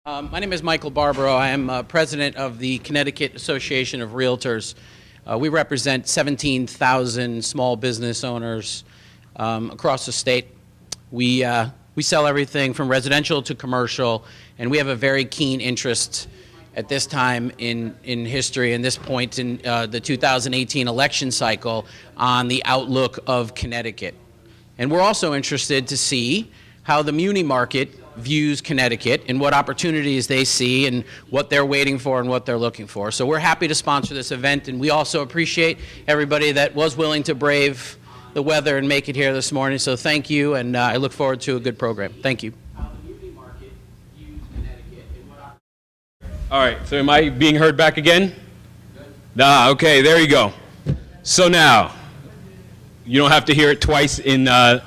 My name is Michael Barbaro. I am president of the Connecticut Association of Realtors. We represent 17,000 small business owners across the state. We sell everything from residential to commercial, and we have a very keen interest at this time in history and this point in the 2018 election cycle on the outlook of Connecticut. And we're also interested to see how the muni-market views Connecticut and what opportunities they see and what they're waiting for and what they're looking for. So we're happy to sponsor this event, and we also appreciate everybody that was willing to brave the weather and make it here this morning. So thank you, and I look forward to a good program. Thank you. All right, so am I being heard back again? Okay, there you go. So now, you don't have to hear it twice in live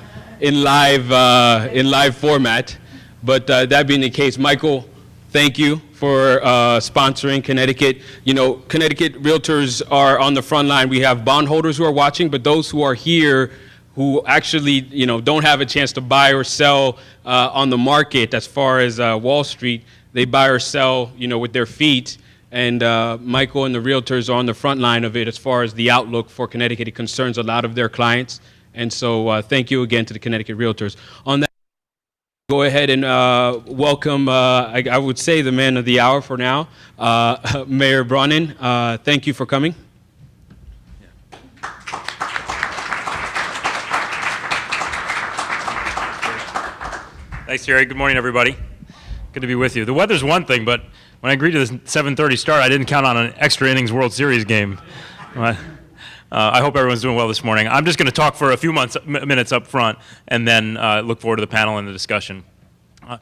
format. But that being the case, Michael, thank you for sponsoring Connecticut. You know, Connecticut Realtors are on the front line. We have bondholders who are watching, but those who are here who actually, you know, don't have a chance to buy or sell on the market as far as Wall Street, they buy or sell, you know, with their feet. And Michael and the Realtors are on the front line of it as far as the outlook for Connecticut. It concerns a lot of their clients. And so thank you again to the Connecticut Realtors. On that, go ahead and welcome, I would say, the man of the hour for now, Mayor Bronin. Thank you for coming. Thanks, Thierry. Good morning, everybody. Good to be with you. The weather's one thing, but when I agreed to this 7:30 start, I didn't count on an extra innings World Series game. I hope everyone's doing well this morning. I'm just going to talk for a few minutes up front and then look forward to the panel and the discussion. I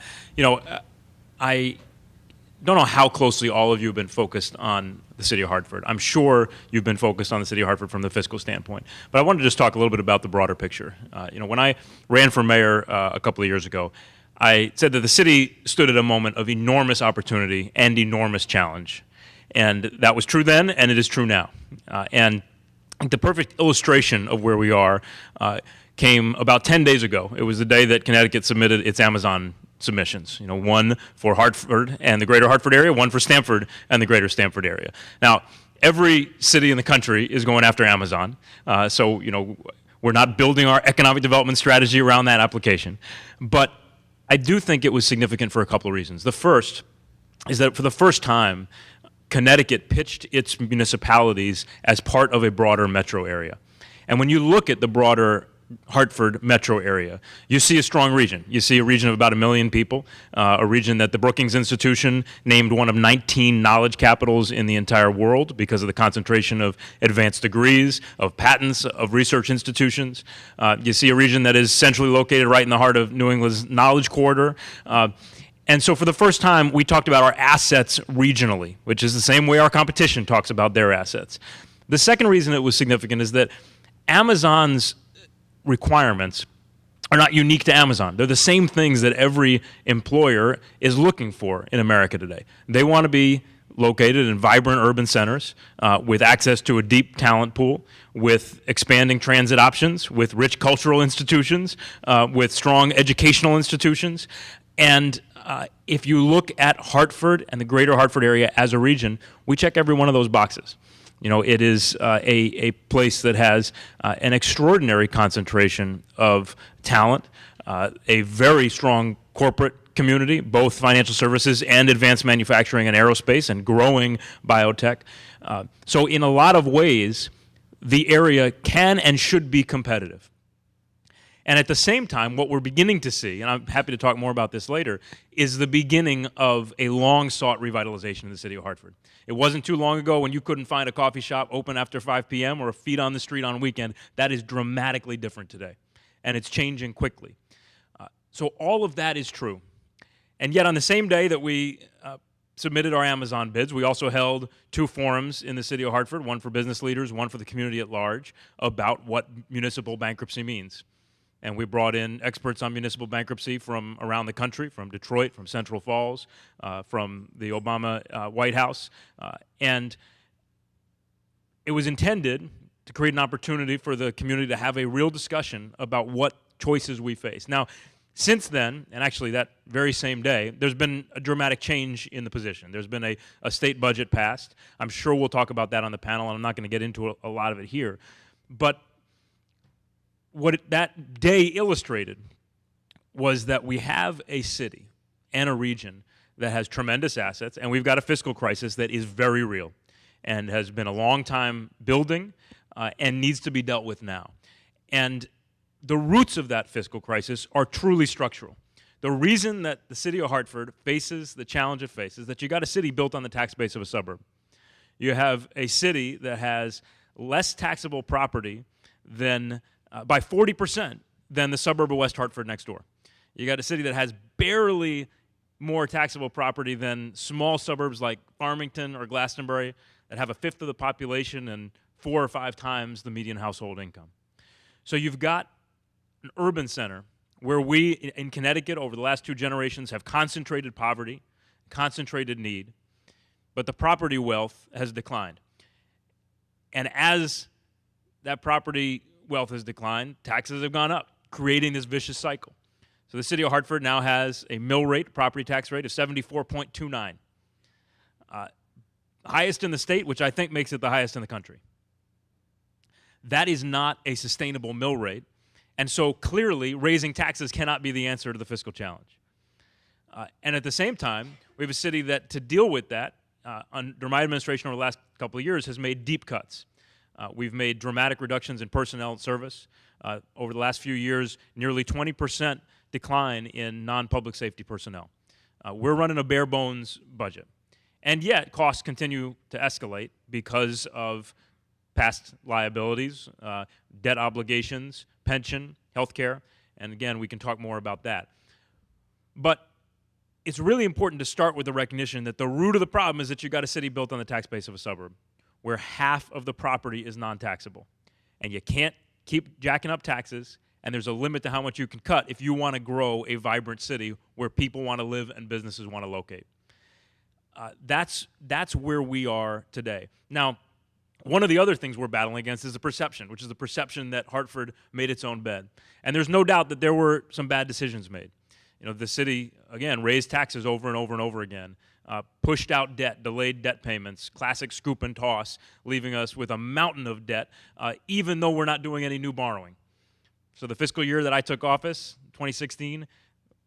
don't know how closely all of you have been focused on the city of Hartford. I'm sure you've been focused on the city of Hartford from the fiscal standpoint. But I wanted to just talk a little bit about the broader picture. When I ran for mayor a couple of years ago, I said that the city stood at a moment of enormous opportunity and enormous challenge. And that was true then, and it is true now. And the perfect illustration of where we are came about 10 days ago. It was the day that Connecticut submitted its Amazon submissions. One for Hartford and the greater Hartford area, one for Stamford and the greater Stamford area. Now, every city in the country is going after Amazon. So we're not building our economic development strategy around that application. But I do think it was significant for a couple of reasons. The first is that for the first time, Connecticut pitched its municipalities as part of a broader metro area. And when you look at the broader Hartford metro area, you see a strong region. You see a region of about 1 million people, a region that the Brookings Institution named one of 19 knowledge capitals in the entire world because of the concentration of advanced degrees, of patents, of research institutions. You see a region that is centrally located right in the heart of New England's knowledge corridor. And so for the first time, we talked about our assets regionally, which is the same way our competition talks about their assets. The second reason it was significant is that Amazon's requirements are not unique to Amazon. They're the same things that every employer is looking for in America today. They want to be located in vibrant urban centers with access to a deep talent pool, with expanding transit options, with rich cultural institutions, with strong educational institutions. And if you look at Hartford and the greater Hartford area as a region, we check every one of those boxes. It is a place that has an extraordinary concentration of talent, a very strong corporate community, both financial services and advanced manufacturing and aerospace and growing biotech. So in a lot of ways, the area can and should be competitive. And at the same time, what we're beginning to see, and I'm happy to talk more about this later, is the beginning of a long-sought revitalization in the city of Hartford. It wasn't too long ago when you couldn't find a coffee shop open after 5 p.m. or a feet on the street on a weekend. That is dramatically different today, and it's changing quickly. So all of that is true. And yet on the same day that we submitted our Amazon bids, we also held 2 forums in the city of Hartford, one for business leaders, one for the community at large, about what municipal bankruptcy means. And we brought in experts on municipal bankruptcy from around the country, from Detroit, from Central Falls, from the Obama White House. And it was intended to create an opportunity for the community to have a real discussion about what choices we face. Now, Since then, and actually that very same day, there's been a dramatic change in the position. There's been a state budget passed. I'm sure we'll talk about that on the panel, and I'm not going to get into a lot of it here. But what that day illustrated was that we have a city and a region that has tremendous assets, and we've got a fiscal crisis that is very real and has been a long time building and needs to be dealt with now. And the roots of that fiscal crisis are truly structural. The reason that the city of Hartford faces the challenge it faces is that you got a city built on the tax base of a suburb. You have a city that has less taxable property than, by 40% than the suburb of West Hartford next door. You got a city that has barely more taxable property than small suburbs like Farmington or Glastonbury that have a fifth of the population and 4 or 5 times the median household income. So you've got an urban center where we in Connecticut over the last 2 generations have concentrated poverty, concentrated need, but the property wealth has declined. And as that property wealth has declined, taxes have gone up, creating this vicious cycle. So the city of Hartford now has a mill rate, property tax rate of 74.29. Highest in the state, which I think makes it the highest in the country. That is not a sustainable mill rate. And so clearly, raising taxes cannot be the answer to the fiscal challenge. And at the same time, we have a city that, to deal with that, under my administration over the last couple of years, has made deep cuts. We've made dramatic reductions in personnel and service. Over the last few years, nearly 20% decline in non-public safety personnel. We're running a bare bones budget. And yet, costs continue to escalate because of past liabilities, debt obligations, pension, healthcare, and again, we can talk more about that. But it's really important to start with the recognition that the root of the problem is that you've got a city built on the tax base of a suburb where half of the property is non-taxable. And you can't keep jacking up taxes, and there's a limit to how much you can cut if you want to grow a vibrant city where people want to live and businesses want to locate. That's where we are today. Now, one of the other things we're battling against is the perception, which is the perception that Hartford made its own bed. And there's no doubt that there were some bad decisions made. You know, the city, again, raised taxes over and over and over again, pushed out debt, delayed debt payments, classic scoop and toss, leaving us with a mountain of debt, even though we're not doing any new borrowing. So the fiscal year that I took office, 2016,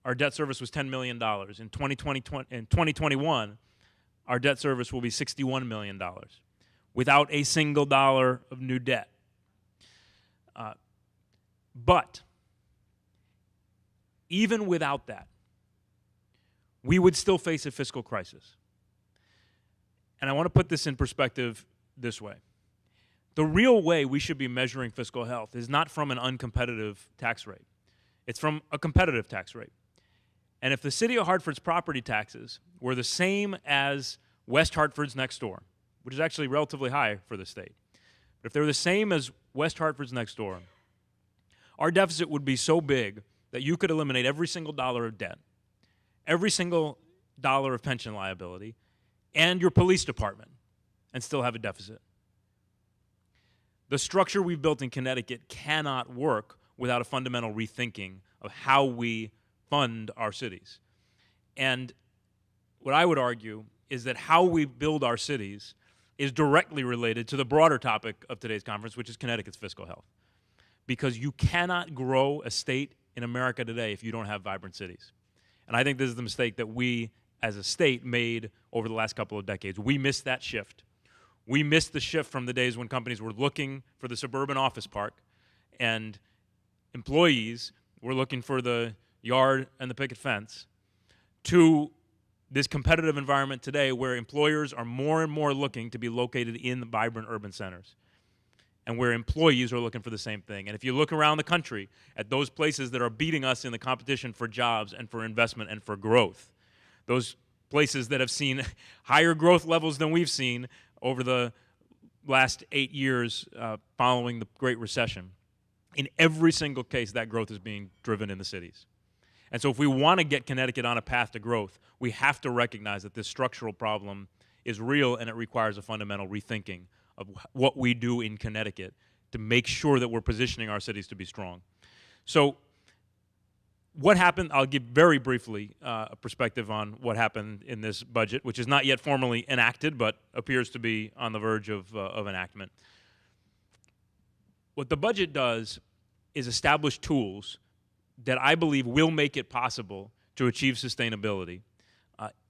our debt service was $10 million. In 2021, our debt service will be $61 million. Without a single dollar of new debt. But even without that, we would still face a fiscal crisis. And I want to put this in perspective this way. The real way we should be measuring fiscal health is not from an uncompetitive tax rate. It's from a competitive tax rate. And if the city of Hartford's property taxes were the same as West Hartford's next door, which is actually relatively high for the state. But if they were the same as West Hartford's next door, our deficit would be so big that you could eliminate every single dollar of debt, every single dollar of pension liability, and your police department, and still have a deficit. The structure we've built in Connecticut cannot work without a fundamental rethinking of how we fund our cities. And what I would argue is that how we build our cities is directly related to the broader topic of today's conference, which is Connecticut's fiscal health. Because you cannot grow a state in America today if you don't have vibrant cities. And I think this is the mistake that we, as a state, made over the last couple of decades. We missed that shift. We missed the shift from the days when companies were looking for the suburban office park and employees were looking for the yard and the picket fence to this competitive environment today where employers are more and more looking to be located in the vibrant urban centers and where employees are looking for the same thing. And if you look around the country at those places that are beating us in the competition for jobs and for investment and for growth, those places that have seen higher growth levels than we've seen over the last 8 years following the Great Recession, in every single case that growth is being driven in the cities. And so if we want to get Connecticut on a path to growth, we have to recognize that this structural problem is real and it requires a fundamental rethinking of what we do in Connecticut to make sure that we're positioning our cities to be strong. So what happened, I'll give very briefly a perspective on what happened in this budget, which is not yet formally enacted, but appears to be on the verge of enactment. What the budget does is establish tools that I believe will make it possible to achieve sustainability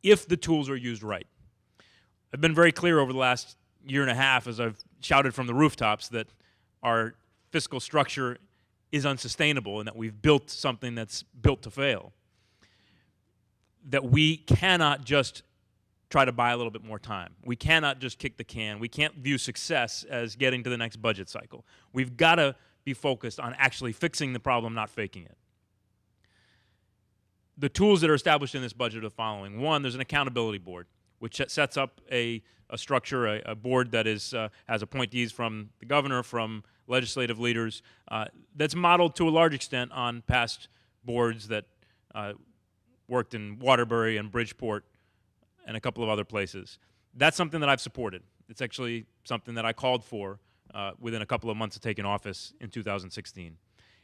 if the tools are used right. I've been very clear over the last year and a half as I've shouted from the rooftops that our fiscal structure is unsustainable and that we've built something that's built to fail. That we cannot just try to buy a little bit more time. We cannot just kick the can. We can't view success as getting to the next budget cycle. We've got to be focused on actually fixing the problem, not faking it. The tools that are established in this budget are the following. One, there's an accountability board, which sets up a structure, a board that is, has appointees from the governor, from legislative leaders, that's modeled to a large extent on past boards that worked in Waterbury and Bridgeport and a couple of other places. That's something that I've supported. It's actually something that I called for within a couple of months of taking office in 2016.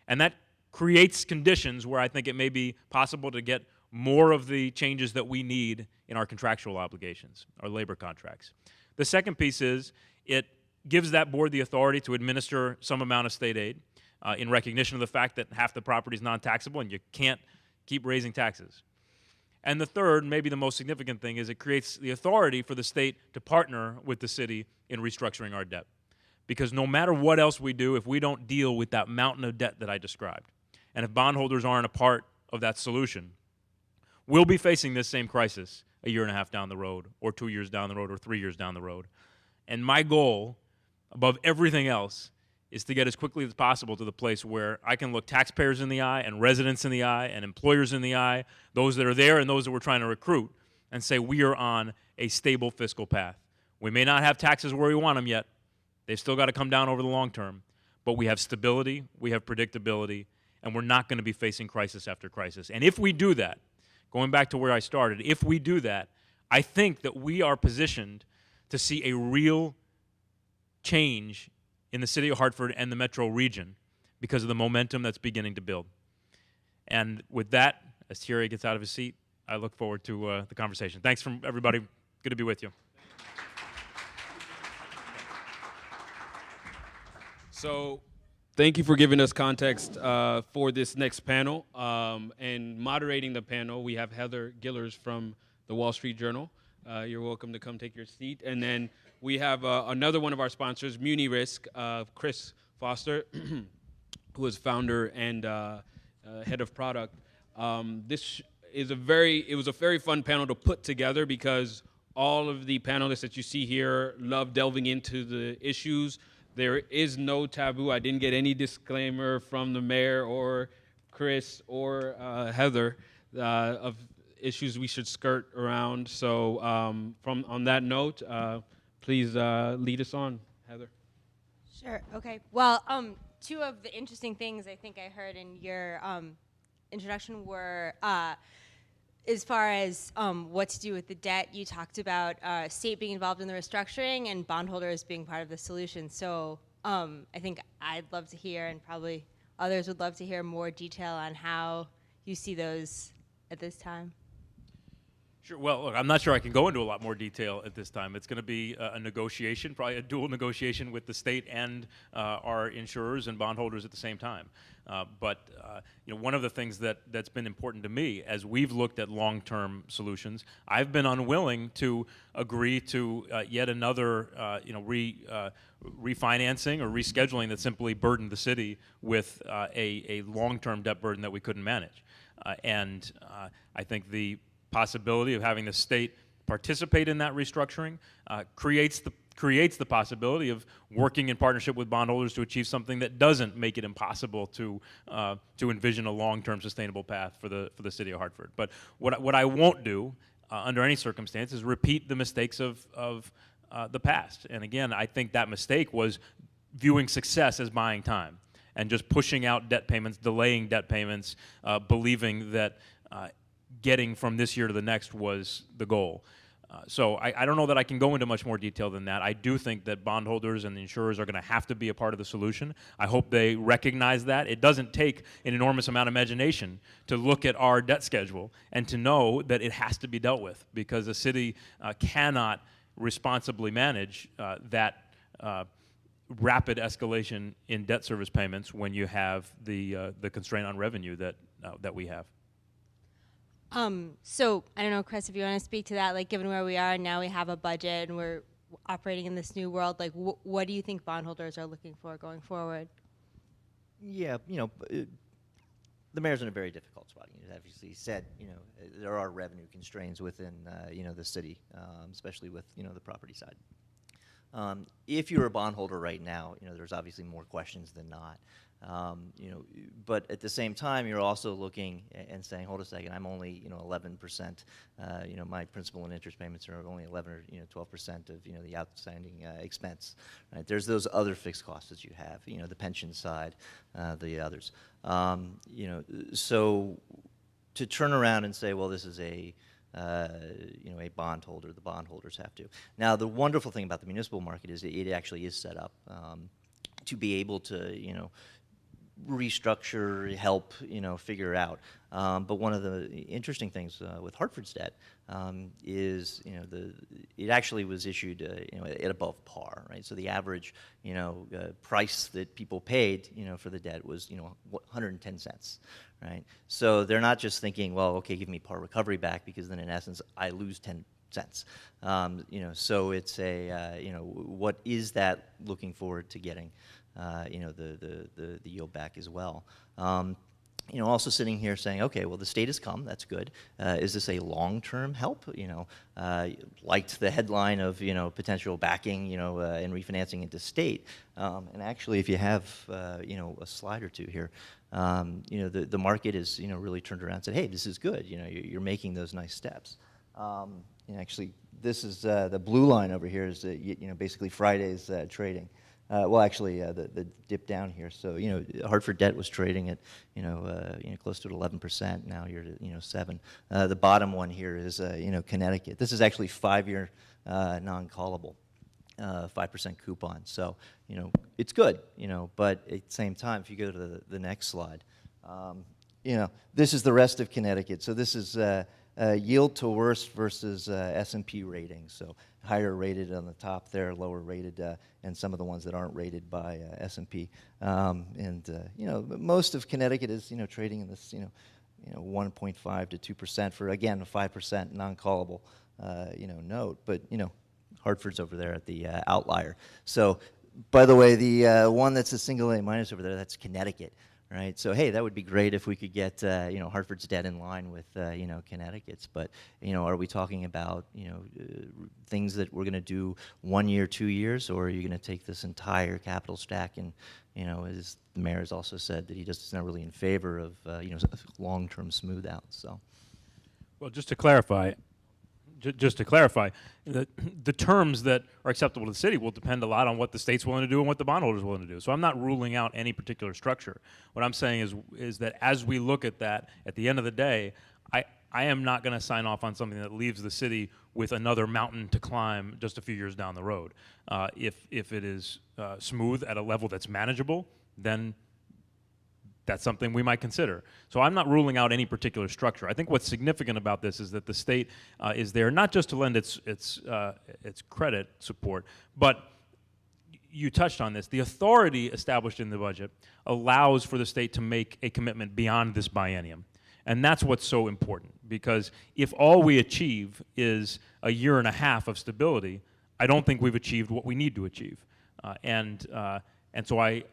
And that creates conditions where I think it may be possible to get more of the changes that we need in our contractual obligations, our labor contracts. The second piece is it gives that board the authority to administer some amount of state aid in recognition of the fact that half the property is non-taxable and you can't keep raising taxes. And the third, maybe the most significant thing, is it creates the authority for the state to partner with the city in restructuring our debt. Because no matter what else we do, if we don't deal with that mountain of debt that I described, and if bondholders aren't a part of that solution, we'll be facing this same crisis a year and a half down the road, or 2 years down the road, or 3 years down the road. And my goal, above everything else, is to get as quickly as possible to the place where I can look taxpayers in the eye, and residents in the eye, and employers in the eye, those that are there and those that we're trying to recruit, and say we are on a stable fiscal path. We may not have taxes where we want them yet. They've still got to come down over the long term. But we have stability, we have predictability, and we're not going to be facing crisis after crisis. And if we do that, going back to where I started, if we do that, I think that we are positioned to see a real change in the city of Hartford and the metro region because of the momentum that's beginning to build. And with that, as Thierry gets out of his seat, I look forward to the conversation. Thanks from everybody. Good to be with you. So thank you for giving us context for this next panel. And moderating the panel, we have Heather Gillers from the Wall Street Journal. You're welcome to come take your seat. And then we have another one of our sponsors, Munirisk, Chris Foster, who is founder and head of product. This is it was a very fun panel to put together because all of the panelists that you see here love delving into the issues. There is no taboo. I didn't get any disclaimer from the mayor or Chris or Heather of issues we should skirt around. So on that note, please lead us on, Heather. Sure. Okay. Well, two of the interesting things I think I heard in your introduction were as far as what to do with the debt. You talked about state being involved in the restructuring and bondholders being part of the solution. So I think I'd love to hear, and probably others would love to hear, more detail on how you see those at this time. Sure. Well, look, I'm not sure I can go into a lot more detail at this time. It's going to be a negotiation, probably a dual negotiation with the state and our insurers and bondholders at the same time. But one of the things that's been important to me as we've looked at long-term solutions, I've been unwilling to agree to yet another refinancing or rescheduling that simply burdened the city with a long-term debt burden that we couldn't manage. And I think the possibility of having the state participate in that restructuring creates the possibility of working in partnership with bondholders to achieve something that doesn't make it impossible to envision a long-term sustainable path for the city of Hartford. But what I won't do under any circumstance is repeat the mistakes of the past. And again, I think that mistake was viewing success as buying time and just pushing out debt payments, delaying debt payments, believing that getting from this year to the next was the goal. So I don't know that I can go into much more detail than that. I do think that bondholders and the insurers are going to have to be a part of the solution. I hope they recognize that. It doesn't take an enormous amount of imagination to look at our debt schedule and to know that it has to be dealt with, because a city cannot responsibly manage that rapid escalation in debt service payments when you have the constraint on revenue that we have. So I don't know, Chris, if you want to speak to that, like given where we are now, we have a budget and we're operating in this new world. Like, what do you think bondholders are looking for going forward? Yeah, the mayor's in a very difficult spot. You obviously said, there are revenue constraints within, the city, especially with, the property side. If you're a bondholder right now, there's obviously more questions than not. But at the same time, you're also looking and saying, hold a second, I'm only, 11%, my principal and interest payments are only 11 or, 12% of, the outstanding expense, right? There's those other fixed costs that you have, the pension side, the others. So to turn around and say, well, this is a bondholder, the bondholders have to. Now, the wonderful thing about the municipal market is it actually is set up to be able to, restructure, help, figure out. But one of the interesting things with Hartford's debt is, it actually was issued, at above par, right? So the average, price that people paid, for the debt was, 110 cents, right? So they're not just thinking, well, okay, give me par recovery back, because then in essence I lose 10 cents. So it's a, what is that looking forward to getting? The yield back as well. Also sitting here saying, okay, well, the state has come, that's good. Is this a long-term help? Liked the headline of, potential backing, and refinancing into state. And actually, if you have, a slide or two here, the market is, really turned around and said, hey, this is good. You're making those nice steps. Actually, this is the blue line over here is, basically Friday's trading. Well, actually, the dip down here. So, Hartford debt was trading at, close to 11%. Now you're at, 7. The bottom one here is, Connecticut. This is actually 5-year non-callable, 5% coupon. So, it's good, but at the same time, if you go to the next slide, this is the rest of Connecticut. So this is yield to worst versus S&P ratings. So higher rated on the top there, lower rated, and some of the ones that aren't rated by S&P. Most of Connecticut is, trading in this, 1.5 to 2% for, again, a 5% non-callable, note. But, Hartford's over there at the outlier. So, by the way, the one that's a single A minus over there, that's Connecticut. Right, so hey, that would be great if we could get Hartford's debt in line with Connecticut's. But are we talking about things that we're going to do 1 year, 2 years, or are you going to take this entire capital stack and as the mayor has also said that he's not really in favor of long-term smooth out. So, well, just to clarify, the terms that are acceptable to the city will depend a lot on what the state's willing to do and what the bondholders are willing to do. So I'm not ruling out any particular structure. What I'm saying is that as we look at that, at the end of the day, I am not going to sign off on something that leaves the city with another mountain to climb just a few years down the road. If it is smooth at a level that's manageable, then that's something we might consider. So I'm not ruling out any particular structure. I think what's significant about this is that the state is there not just to lend its credit support, but you touched on this. The authority established in the budget allows for the state to make a commitment beyond this biennium. And that's what's so important, because if all we achieve is a year and a half of stability, I don't think we've achieved what we need to achieve. And so I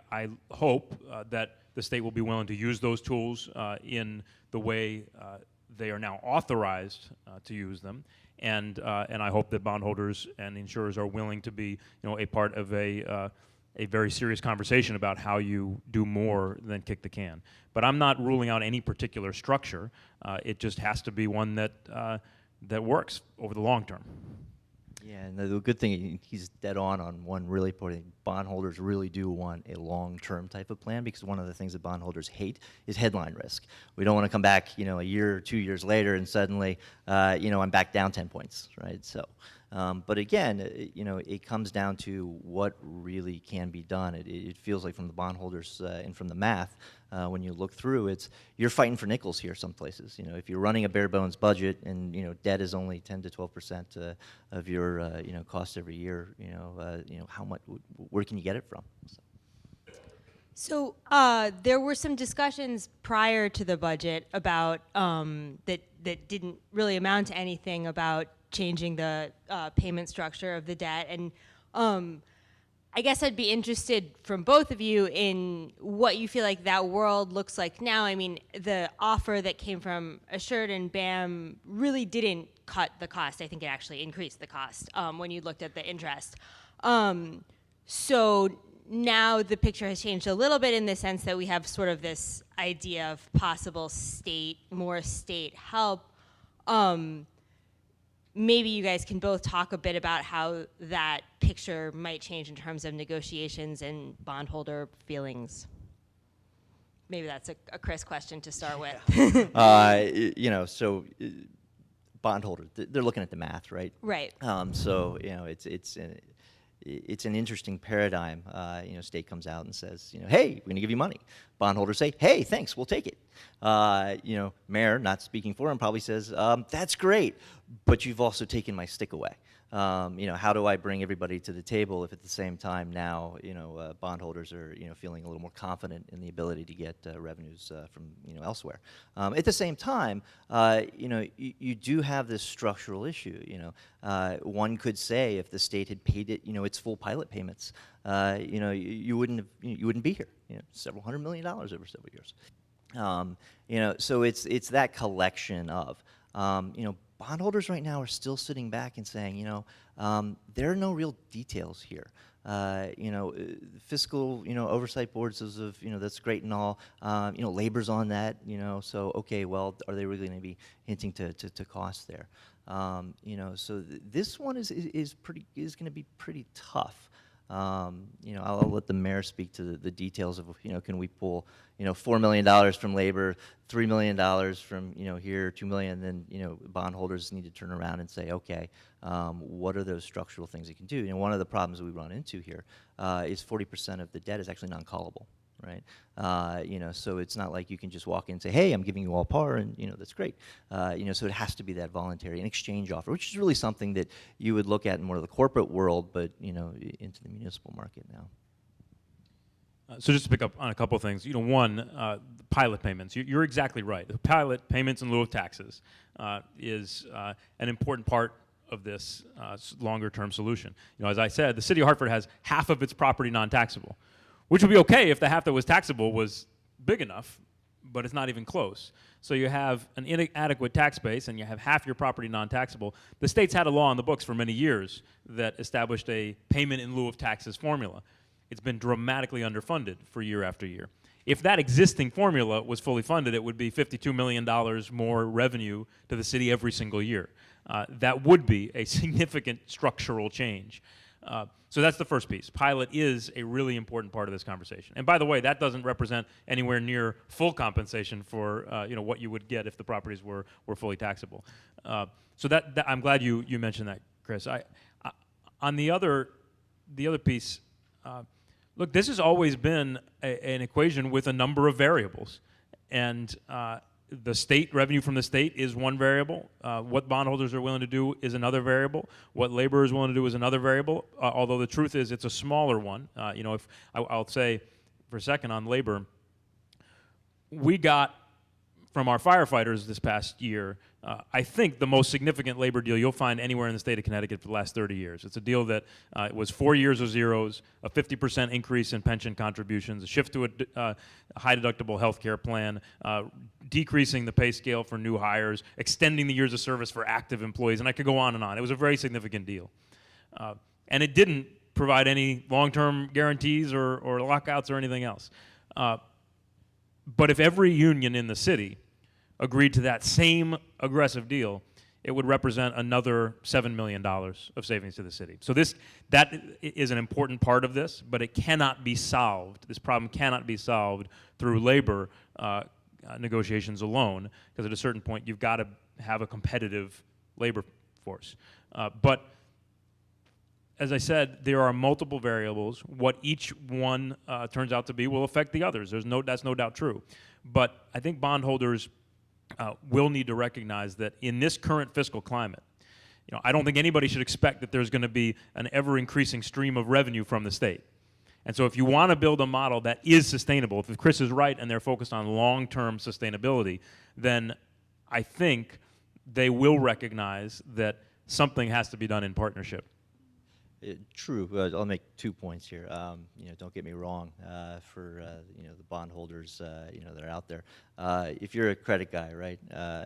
hope that the state will be willing to use those tools in the way they are now authorized to use them, and I hope that bondholders and insurers are willing to be, a part of a very serious conversation about how you do more than kick the can. But I'm not ruling out any particular structure. It just has to be one that works over the long term. Yeah, and the good thing, he's dead on one really important thing. Bondholders really do want a long-term type of plan, because one of the things that bondholders hate is headline risk. We don't want to come back, a year or 2 years later and suddenly, I'm back down 10 points, right? So, but again, it comes down to what really can be done. It feels like from the bondholders and from the math, when you look through, you're fighting for nickels here some places. If you're running a bare bones budget and debt is only 10 to 12% of your cost every year, how much, where can you get it from? So there were some discussions prior to the budget about that didn't really amount to anything about changing the payment structure of the debt, and I guess I'd be interested from both of you in what you feel like that world looks like now. I mean, the offer that came from Assured and BAM really didn't cut the cost. I think it actually increased the cost when you looked at the interest. So now the picture has changed a little bit in the sense that we have sort of this idea of possible more state help. Maybe you guys can both talk a bit about how that picture might change in terms of negotiations and bondholder feelings. Maybe that's a Chris question to start with. So bondholders, they're looking at the math, right? Right. So it's an interesting paradigm. State comes out and says, hey, we're going to give you money. Bondholders say, hey, thanks, we'll take it. Mayor, not speaking for him, probably says, that's great, but you've also taken my stick away. How do I bring everybody to the table if at the same time now, bondholders are, feeling a little more confident in the ability to get revenues from, elsewhere. At the same time, you do have this structural issue. One could say if the state had paid it, its full pilot payments, you wouldn't be here. Several $100 million over several years. So it's that collection of, bondholders right now are still sitting back and saying, there are no real details here. Fiscal, oversight board says that's great and all. Labor's on that, so okay, well, are they really going to be hinting to cost there? So this one is going to be pretty tough. I'll let the mayor speak to the details of, can we pull, $4 million from labor, $3 million from, here, $2 million, then, bondholders need to turn around and say, okay, what are those structural things you can do? One of the problems we run into here is 40% of the debt is actually non-callable, right? So it's not like you can just walk in and say, hey, I'm giving you all par, and, that's great. So it has to be that voluntary, an exchange offer, which is really something that you would look at in more of the corporate world, but, into the municipal market now. So just to pick up on a couple of things, one, pilot payments. You're exactly right. The pilot payments in lieu of taxes is an important part of this longer-term solution. As I said, the city of Hartford has half of its property non-taxable, which would be okay if the half that was taxable was big enough, but it's not even close. So you have an inadequate tax base, and you have half your property non-taxable. The state's had a law on the books for many years that established a payment in lieu of taxes formula. It's been dramatically underfunded for year after year. If that existing formula was fully funded, it would be $52 million more revenue to the city every single year. That would be a significant structural change. So that's the first piece. Pilot is a really important part of this conversation. And by the way, that doesn't represent anywhere near full compensation for what you would get if the properties were fully taxable. So that I'm glad you mentioned that, Chris. On the other piece, look, this has always been an equation with a number of variables, and the state revenue from the state is one variable. What bondholders are willing to do is another variable. What labor is willing to do is another variable. Although the truth is, it's a smaller one. If I'll say for a second on labor, we got from our firefighters this past year, I think the most significant labor deal you'll find anywhere in the state of Connecticut for the last 30 years. It's a deal that was 4 years of zeros, a 50% increase in pension contributions, a shift to a high deductible health care plan, decreasing the pay scale for new hires, extending the years of service for active employees, and I could go on and on. It was a very significant deal. And it didn't provide any long-term guarantees or lockouts or anything else. But if every union in the city agreed to that same aggressive deal, it would represent another $7 million of savings to the city. So that is an important part of this, but it cannot be solved. This problem cannot be solved through labor negotiations alone, because at a certain point you've got to have a competitive labor force. But as I said, there are multiple variables. What each one turns out to be will affect the others. That's no doubt true. But I think bondholders will need to recognize that in this current fiscal climate, I don't think anybody should expect that there's going to be an ever-increasing stream of revenue from the state. And so if you want to build a model that is sustainable, if Chris is right and they're focused on long-term sustainability, then I think they will recognize that something has to be done in partnership. True. I'll make 2 points here. Don't get me wrong. For the bondholders, that are out there, if you're a credit guy, right,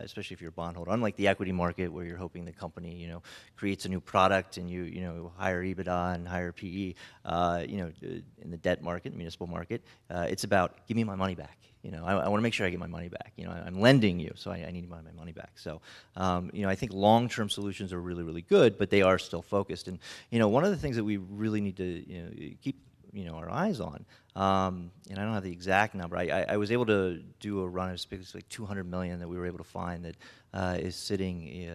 especially if you're a bondholder, unlike the equity market where you're hoping the company, creates a new product and you higher EBITDA and higher PE, in the debt market, municipal market, it's about give me my money back. I want to make sure I get my money back. I'm lending you, so I need my money back. So, I think long-term solutions are really, really good, but they are still focused. And, one of the things that we really need to, keep, our eyes on, and I don't have the exact number. I was able to do a run of like 200 million that we were able to find that is sitting,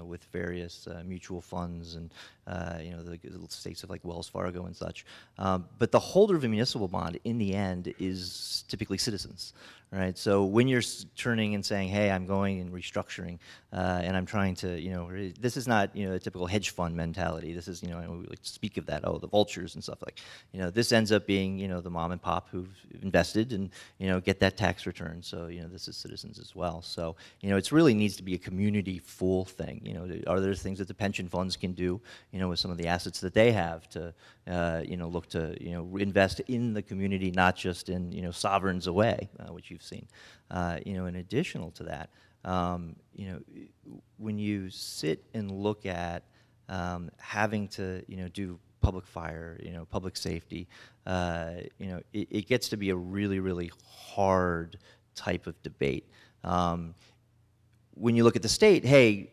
with various mutual funds and, the states of like Wells Fargo and such. But the holder of a municipal bond, in the end, is typically citizens, right? So when you're turning and saying, hey, I'm going and restructuring, and I'm trying to, this is not, a typical hedge fund mentality. This is, we like to speak of that, the vultures and stuff like, this ends up being, the mom and pop who've invested and, get that tax return. So, this is citizens as well. So, it really needs to be a community full thing. Are there things that the pension funds can do, with some of the assets that they have to, look to, invest in the community, not just in, sovereigns away, which you've seen. In additional to that, when you sit and look at having to, do public fire, public safety, it gets to be a really, really hard type of debate. When you look at the state, hey,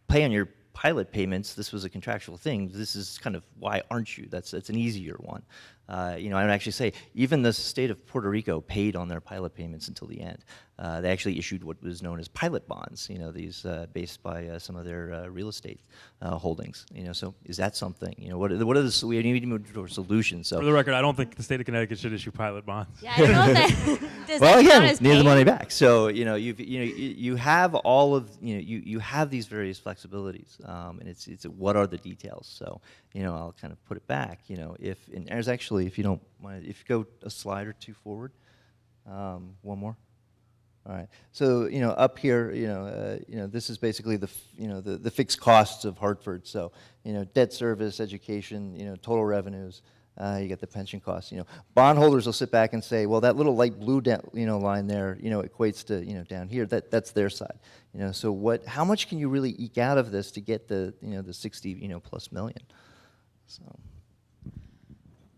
pay on your pilot payments, this was a contractual thing. This is kind of why aren't you? That's an easier one. I would actually say even the state of Puerto Rico paid on their pilot payments until the end. They actually issued what was known as pilot bonds. These based by some of their real estate holdings. So is that something? What are the we need to move towards solutions. So for the record, I don't think the state of Connecticut should issue pilot bonds. Yeah, I don't know if that does well, that count again, as need the paying? money back. So you have all of you have these various flexibilities, and it's what are the details. So I'll kind of put it back. If and there's actually, if you don't mind, if you go a slide or two forward, one more. All right. So up here, this is basically the fixed costs of Hartford. So debt service, education, total revenues. You get the pension costs. Bondholders will sit back and say, well, that little light blue line there, equates to down here. That's their side. So how much can you really eke out of this to get the the 60 plus million? So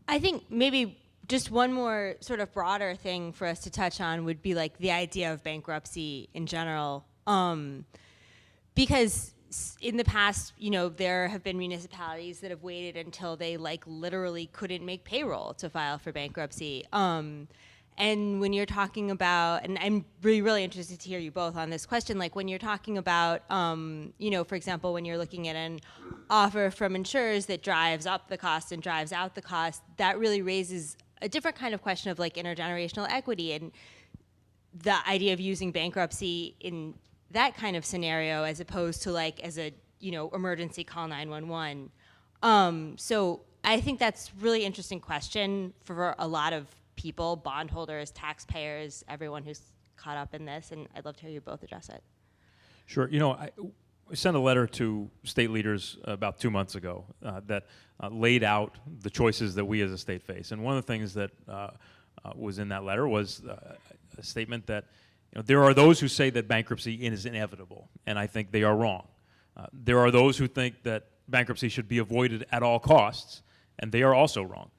I think maybe just one more sort of broader thing for us to touch on would be like the idea of bankruptcy in general, because in the past, there have been municipalities that have waited until they like literally couldn't make payroll to file for bankruptcy. And when you're talking about, and I'm really interested to hear you both on this question, like when you're talking about, for example, when you're looking at an offer from insurers that drives up the cost and drives out the cost, that really raises a different kind of question of like intergenerational equity and the idea of using bankruptcy in that kind of scenario as opposed to like as a, emergency call 911. So I think that's really interesting question for a lot of people, bondholders, taxpayers, everyone who's caught up in this, and I'd love to hear you both address it. Sure. I sent a letter to state leaders about 2 months ago that laid out the choices that we as a state face. And one of the things that was in that letter was a statement that there are those who say that bankruptcy is inevitable, and I think they are wrong. There are those who think that bankruptcy should be avoided at all costs, and they are also wrong.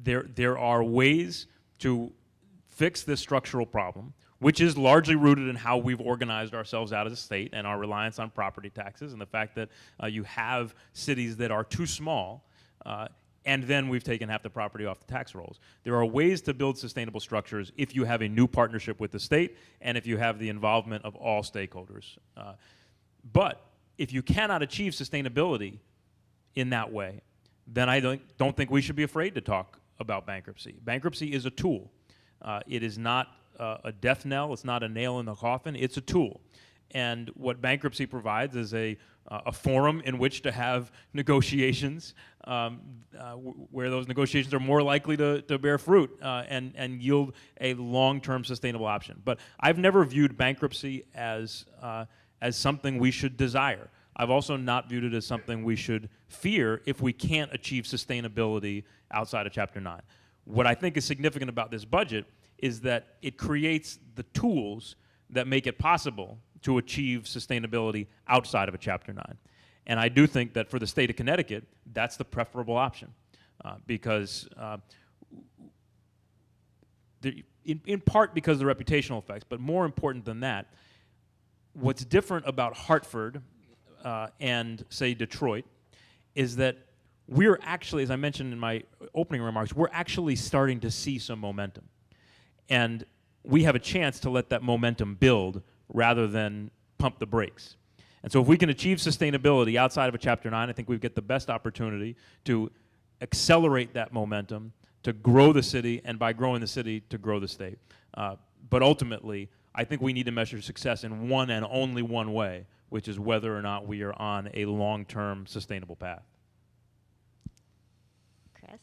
There are ways to fix this structural problem which is largely rooted in how we've organized ourselves out as a state and our reliance on property taxes and the fact that you have cities that are too small, and then we've taken half the property off the tax rolls. There are ways to build sustainable structures if you have a new partnership with the state and if you have the involvement of all stakeholders. But if you cannot achieve sustainability in that way, then I don't think we should be afraid to talk about bankruptcy. Bankruptcy is a tool. It is not a death knell. It's not a nail in the coffin. It's a tool. And what bankruptcy provides is a forum in which to have negotiations where those negotiations are more likely to bear fruit and yield a long-term sustainable option. But I've never viewed bankruptcy as something we should desire. I've also not viewed it as something we should fear if we can't achieve sustainability outside of Chapter 9. What I think is significant about this budget is that it creates the tools that make it possible to achieve sustainability outside of a Chapter 9. And I do think that for the state of Connecticut, that's the preferable option because in part because of the reputational effects, but more important than that, what's different about Hartford and, say, Detroit is that we're actually, as I mentioned in my opening remarks, we're actually starting to see some momentum. And we have a chance to let that momentum build rather than pump the brakes. And so if we can achieve sustainability outside of a Chapter 9, I think we get the best opportunity to accelerate that momentum, to grow the city, and by growing the city, to grow the state. But ultimately, I think we need to measure success in one and only one way, which is whether or not we are on a long-term sustainable path. Chris?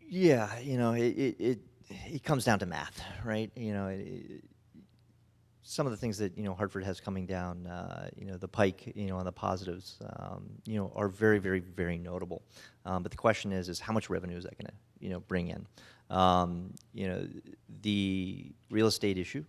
Yeah, you know, it comes down to math, right? You know, some of the things that, you know, Hartford has coming down, you know, the pike, you know, on the positives, you know, are very, very, very notable. But the question is how much revenue is that going to, you know, bring in? You know, the real estate issue,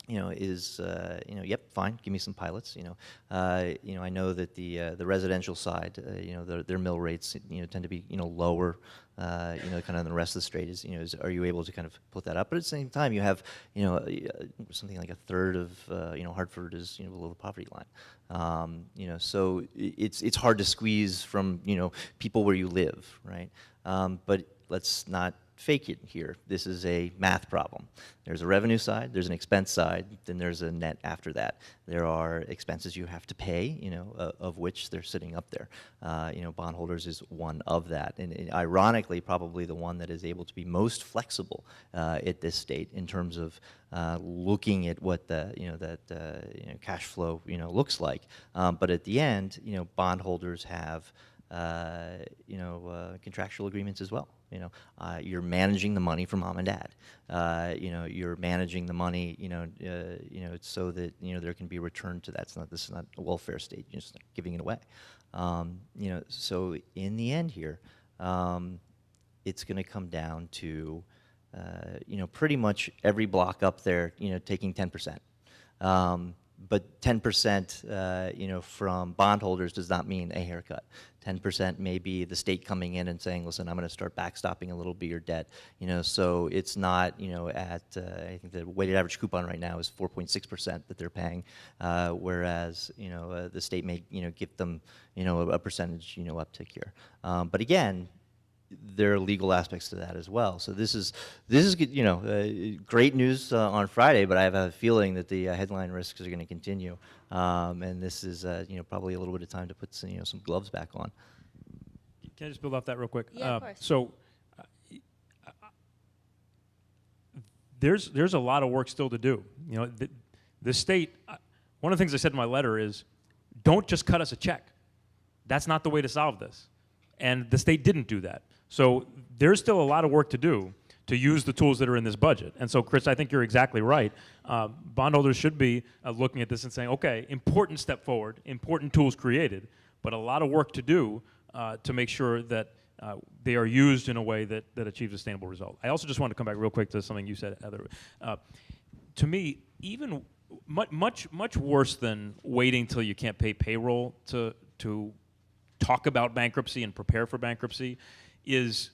you know, is, you know, yep, fine, give me some pilots, you know. I know that the residential side, you know, their mill rates, you know, tend to be, you know, lower, you know, kind of the rest of the state is, you know, are you able to kind of put that up? But at the same time, you have, you know, something like a third of, you know, Hartford is, you know, below the poverty line. You know, so it's hard to squeeze from, you know, people where you live, right? But let's not fake it here. This is a math problem. There's a revenue side, there's an expense side, then there's a net after that. There are expenses you have to pay, you know, of which they're sitting up there. You know, bondholders is one of that, and ironically, probably the one that is able to be most flexible at this state in terms of looking at what the, you know, that you know, cash flow, you know, looks like. But at the end, you know, bondholders have you know, contractual agreements as well. You know, you're managing the money for mom and dad. You know, you're managing the money. You know, so that, you know, there can be a return to that. This is not a welfare state. You're just giving it away. You know, so in the end here, it's going to come down to, you know, pretty much every block up there, you know, taking 10%. But 10%, you know, from bondholders does not mean a haircut. 10% may be the state coming in and saying, listen, I'm going to start backstopping a little bit your debt. You know, so it's not, you know, at, I think the weighted average coupon right now is 4.6% that they're paying, whereas, you know, the state may, you know, give them, you know, a percentage, you know, uptick here. But again, there are legal aspects to that as well. So this is you know, great news on Friday, but I have a feeling that the headline risks are going to continue, and this is you know, probably a little bit of time to put some, you know, some gloves back on. Can I just build off that real quick? Yeah, of course. So there's a lot of work still to do. You know, the state. One of the things I said in my letter is, don't just cut us a check. That's not the way to solve this. And the state didn't do that. So there's still a lot of work to do to use the tools that are in this budget. And so, Chris, I think you're exactly right. Bondholders should be looking at this and saying, okay, important step forward, important tools created, but a lot of work to do to make sure that they are used in a way that achieves a sustainable result. I also just want to come back real quick to something you said, Heather. To me, even much worse than waiting till you can't pay payroll to talk about bankruptcy and prepare for bankruptcy is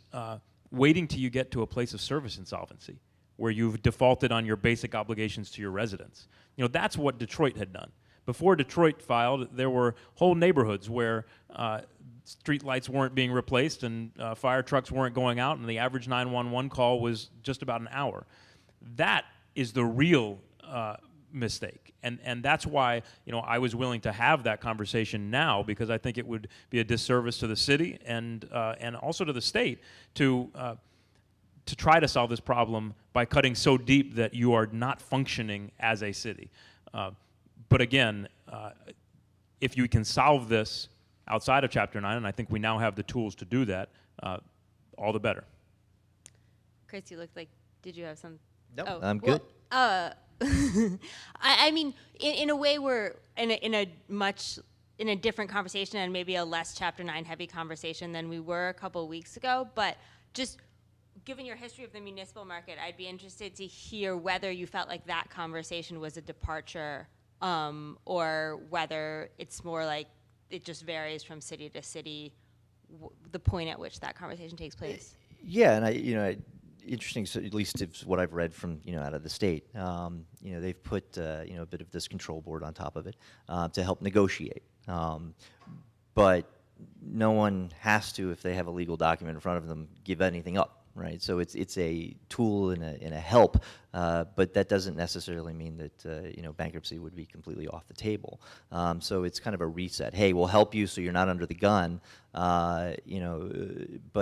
waiting till you get to a place of service insolvency. where you've defaulted on your basic obligations to your residents. You know, that's what Detroit had done. Before Detroit filed, there were whole neighborhoods where street lights weren't being replaced and fire trucks weren't going out, and the average 911 call was just about an hour. That is the real mistake, and that's why, you know, I was willing to have that conversation now, because I think it would be a disservice to the city and also to the state to try to solve this problem by cutting so deep that you are not functioning as a city. But again, if you can solve this outside of Chapter 9, and I think we now have the tools to do that, all the better. Chris, you looked like, did you have some? Nope, Oh, I'm good. Well, I mean, in a way, we're in a different conversation, and maybe a less Chapter 9 heavy conversation than we were a couple of weeks ago. But just given your history of the municipal market, I'd be interested to hear whether you felt like that conversation was a departure, or whether it's more like it just varies from city to city, the point at which that conversation takes place. Yeah, and interesting. So at least it's what I've read from out of the state. They've put a bit of this control board on top of it to help negotiate. But no one has to, if they have a legal document in front of them, give anything up. Right, so it's a tool and a help, but that doesn't necessarily mean that bankruptcy would be completely off the table. So it's kind of a reset. Hey, we'll help you so you're not under the gun, but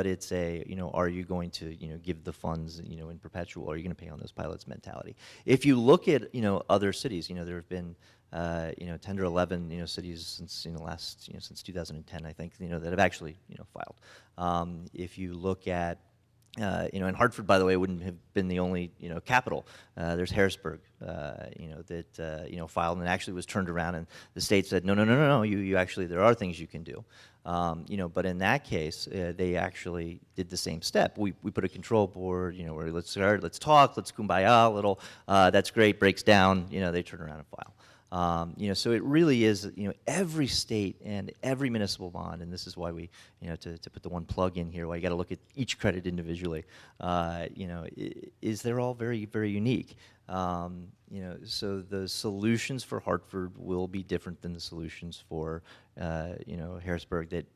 it's are you going to give the funds in perpetual? Are you going to pay on those pilots mentality? If you look at other cities, there have been 10 or 11 cities since last since 2010, I think, that have actually filed. If you look at and Hartford, by the way, wouldn't have been the only, capital. There's Harrisburg, that, filed and actually was turned around, and the state said, no, you actually, there are things you can do. But in that case, they actually did the same step. We put a control board, where let's talk, let's kumbaya a little. That's great, breaks down, they turn around and file. So it really is, every state and every municipal bond, and this is why we, to put the one plug in here, why you got to look at each credit individually, is they're all very, very unique. So the solutions for Hartford will be different than the solutions for, Harrisburg that,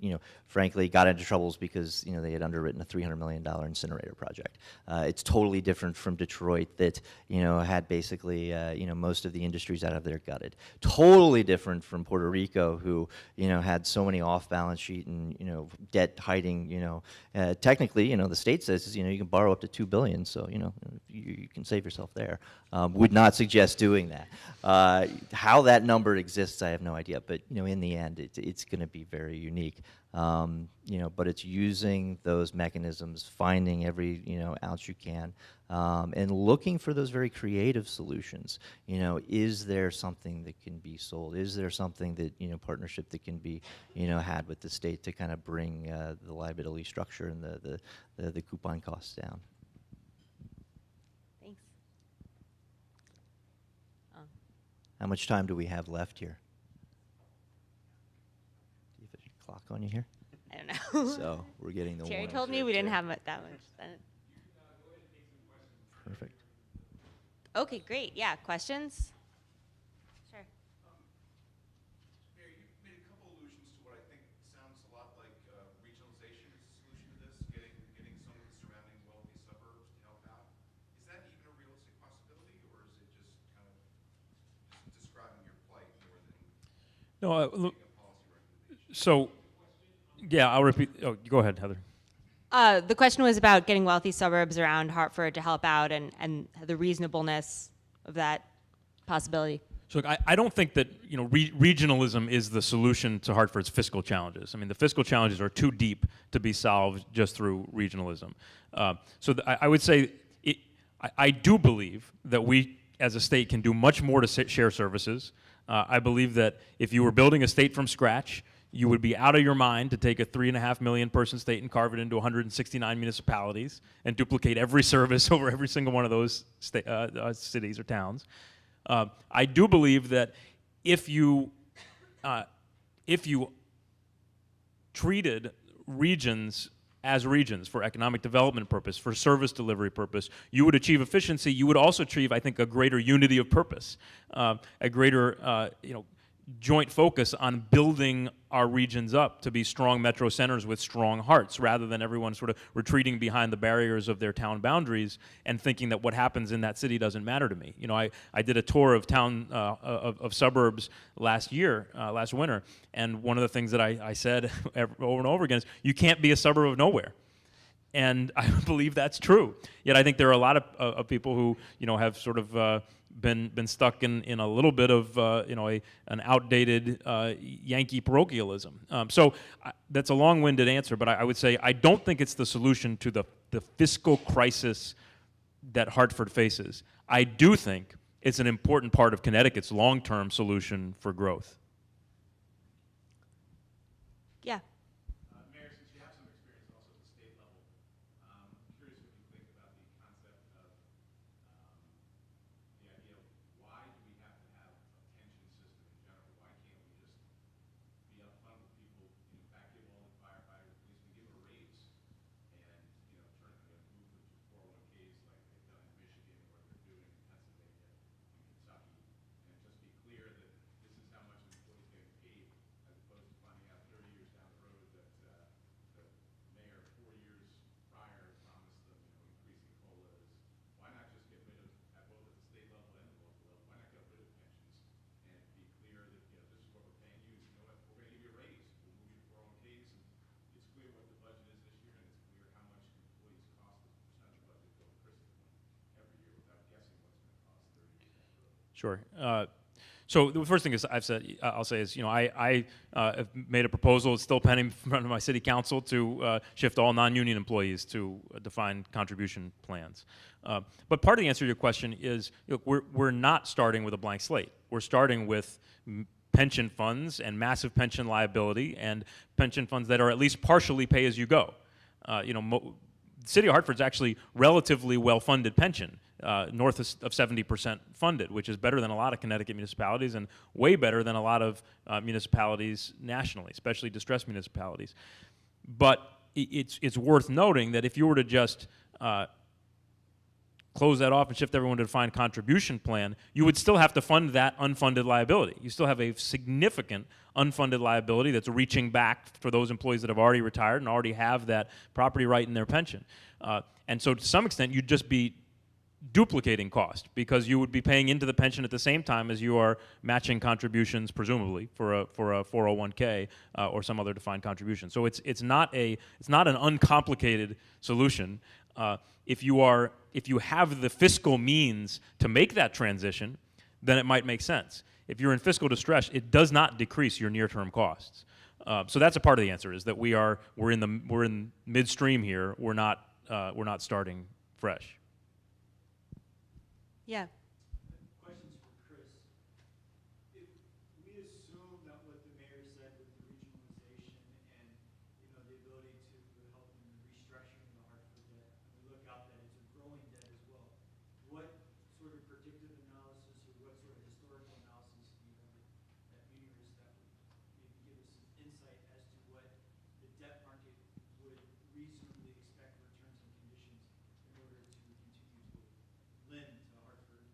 frankly got into troubles because, they had underwritten a $300 million incinerator project. It's totally different from Detroit that, had basically, most of the industries out of there gutted. Totally different from Puerto Rico, who, had so many off-balance sheet and, debt hiding, technically, the state says, you can borrow up to $2 billion, so, you can save yourself there. Would not suggest doing that. How that number exists, I have no idea, but, in the end, it's going to be very unique. But it's using those mechanisms, finding every ounce you can, and looking for those very creative solutions. Is there something that can be sold? Is there something that partnership that can be had with the state to kind of bring the liability structure and the coupon costs down? Thanks. How much time do we have left here? Do you have a clock on you here? I don't know. So we're getting the Thierry one. told me we didn't have that much. Perfect. Okay, great. Yeah, questions? Sure. Mayor, you made a couple allusions to what I think sounds a lot like regionalization is the solution to this, getting some of the surrounding wealthy suburbs to help out. Is that even a realistic possibility, or is it just kind of just describing your plight more than No, making a policy recommendation? so, yeah, I'll repeat. Oh, go ahead, Heather. The question was about getting wealthy suburbs around Hartford to help out and the reasonableness of that possibility. So look, I don't think that regionalism is the solution to Hartford's fiscal challenges. I mean, the fiscal challenges are too deep to be solved just through regionalism. I would say I do believe that we as a state can do much more to share services. I believe that if you were building a state from scratch, you would be out of your mind to take a 3.5 million person state and carve it into 169 municipalities and duplicate every service over every single one of those cities or towns. I do believe that if you treated regions as regions for economic development purpose, for service delivery purpose, you would achieve efficiency. You would also achieve, I think, a greater unity of purpose, a greater, joint focus on building our regions up to be strong metro centers with strong hearts, rather than everyone sort of retreating behind the barriers of their town boundaries and thinking that what happens in that city doesn't matter to me. You know, I did a tour of town, of suburbs last winter, and one of the things that I said over and over again is, you can't be a suburb of nowhere. And I believe that's true. Yet I think there are a lot of people who, have sort of been stuck in a little bit of an outdated Yankee parochialism. So that's a long-winded answer, but I would say I don't think it's the solution to the fiscal crisis that Hartford faces. I do think it's an important part of Connecticut's long-term solution for growth. Yeah. Mayor, since you have some experience also at the state level, I'm curious what you think about the concept of the idea of why do we have to have a pension system in general? Why can't we just be upfront with people, in fact, give all the firefighters, policemen, give a raise and, turn them and move them to 401ks like they've done in Michigan or they're doing in Pennsylvania and Kentucky, and just be clear that this is how much an employee's getting paid, as opposed to finding out 30 years down the road that the mayor 4 years prior promised them, increasing COLAs. Why not just get rid of, at both at the state level and the local level, why not get rid of pensions and be clear that, this is what we're paying you, you know what, we're going to give you a raise, we'll move you to 401ks, and it's clear what the budget is this year, and it's clear how much employees cost as a percent of budget going Chris's point every year without guessing what's going to cost 30 years down the road. Sure. So the first thing is I'll say is, I have made a proposal. It's still pending in front of my city council to shift all non-union employees to defined contribution plans. But part of the answer to your question is, look, we're not starting with a blank slate. We're starting with pension funds and massive pension liability and pension funds that are at least partially pay as you go. The City of Hartford's actually relatively well-funded pension, north of 70% funded, which is better than a lot of Connecticut municipalities and way better than a lot of municipalities nationally, especially distressed municipalities. But it's worth noting that if you were to just close that off and shift everyone to a defined contribution plan, you would still have to fund that unfunded liability. You still have a significant unfunded liability that's reaching back for those employees that have already retired and already have that property right in their pension. And so to some extent, you'd just be duplicating cost, because you would be paying into the pension at the same time as you are matching contributions, presumably, for a 401k or some other defined contribution. So it's not an uncomplicated solution. If you have the fiscal means to make that transition, then it might make sense. If you're in fiscal distress, it does not decrease your near-term costs. So that's a part of the answer, is that we're in midstream here. We're not starting fresh. Yeah. Questions for Chris. If we assume that what the mayor said with the regionalization and the ability to help in the restructuring of the Hartford debt, and we look out that it's a growing debt as well, what sort of predictive analysis or what sort of historical analysis do you have at Munirisk that would maybe give us some insight as to what the debt market would reasonably expect returns and conditions in order to continue to lend to Hartford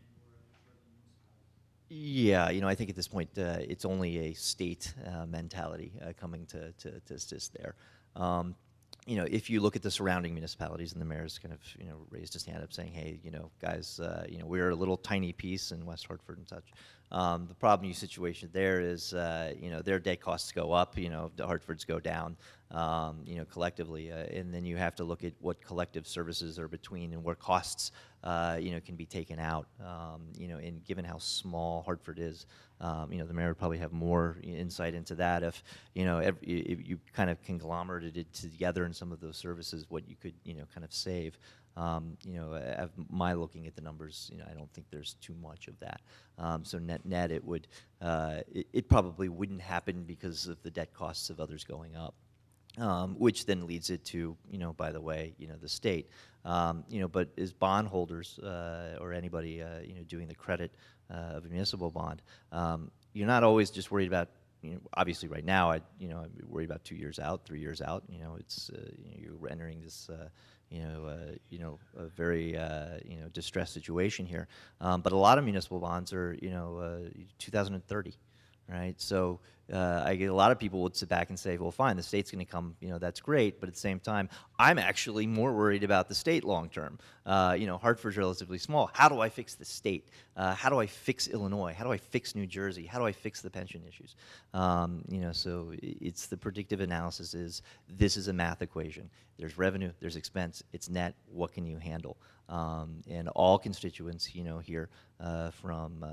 and or other struggling municipalities? Yeah, I think at this point it's only a state mentality coming to assist there. If you look at the surrounding municipalities, and the mayor's kind of raised his hand up saying, hey, guys, we're a little tiny piece in West Hartford and such. The problem situation there is, their debt costs go up, the Hartford's go down, collectively, and then you have to look at what collective services are between and where costs, can be taken out, and given how small Hartford is, the mayor would probably have more insight into that if you kind of conglomerated it together in some of those services, what you could, kind of save. My looking at the numbers, I don't think there's too much of that. So net, it would, it probably wouldn't happen because of the debt costs of others going up. Which then leads it to, by the way, the state. But as bondholders or anybody, doing the credit of a municipal bond, you're not always just worried about obviously right now, I worry about 2 years out, 3 years out. It's you're entering this, a very, distressed situation here. But a lot of municipal bonds are, 2030. Right, so I get a lot of people would sit back and say, well, fine, the state's going to come, that's great, but at the same time, I'm actually more worried about the state long term. Hartford's relatively small. How do I fix the state? How do I fix Illinois? How do I fix New Jersey? How do I fix the pension issues? So it's the predictive analysis this is a math equation. There's revenue, there's expense, it's net, what can you handle? And all constituents, here from,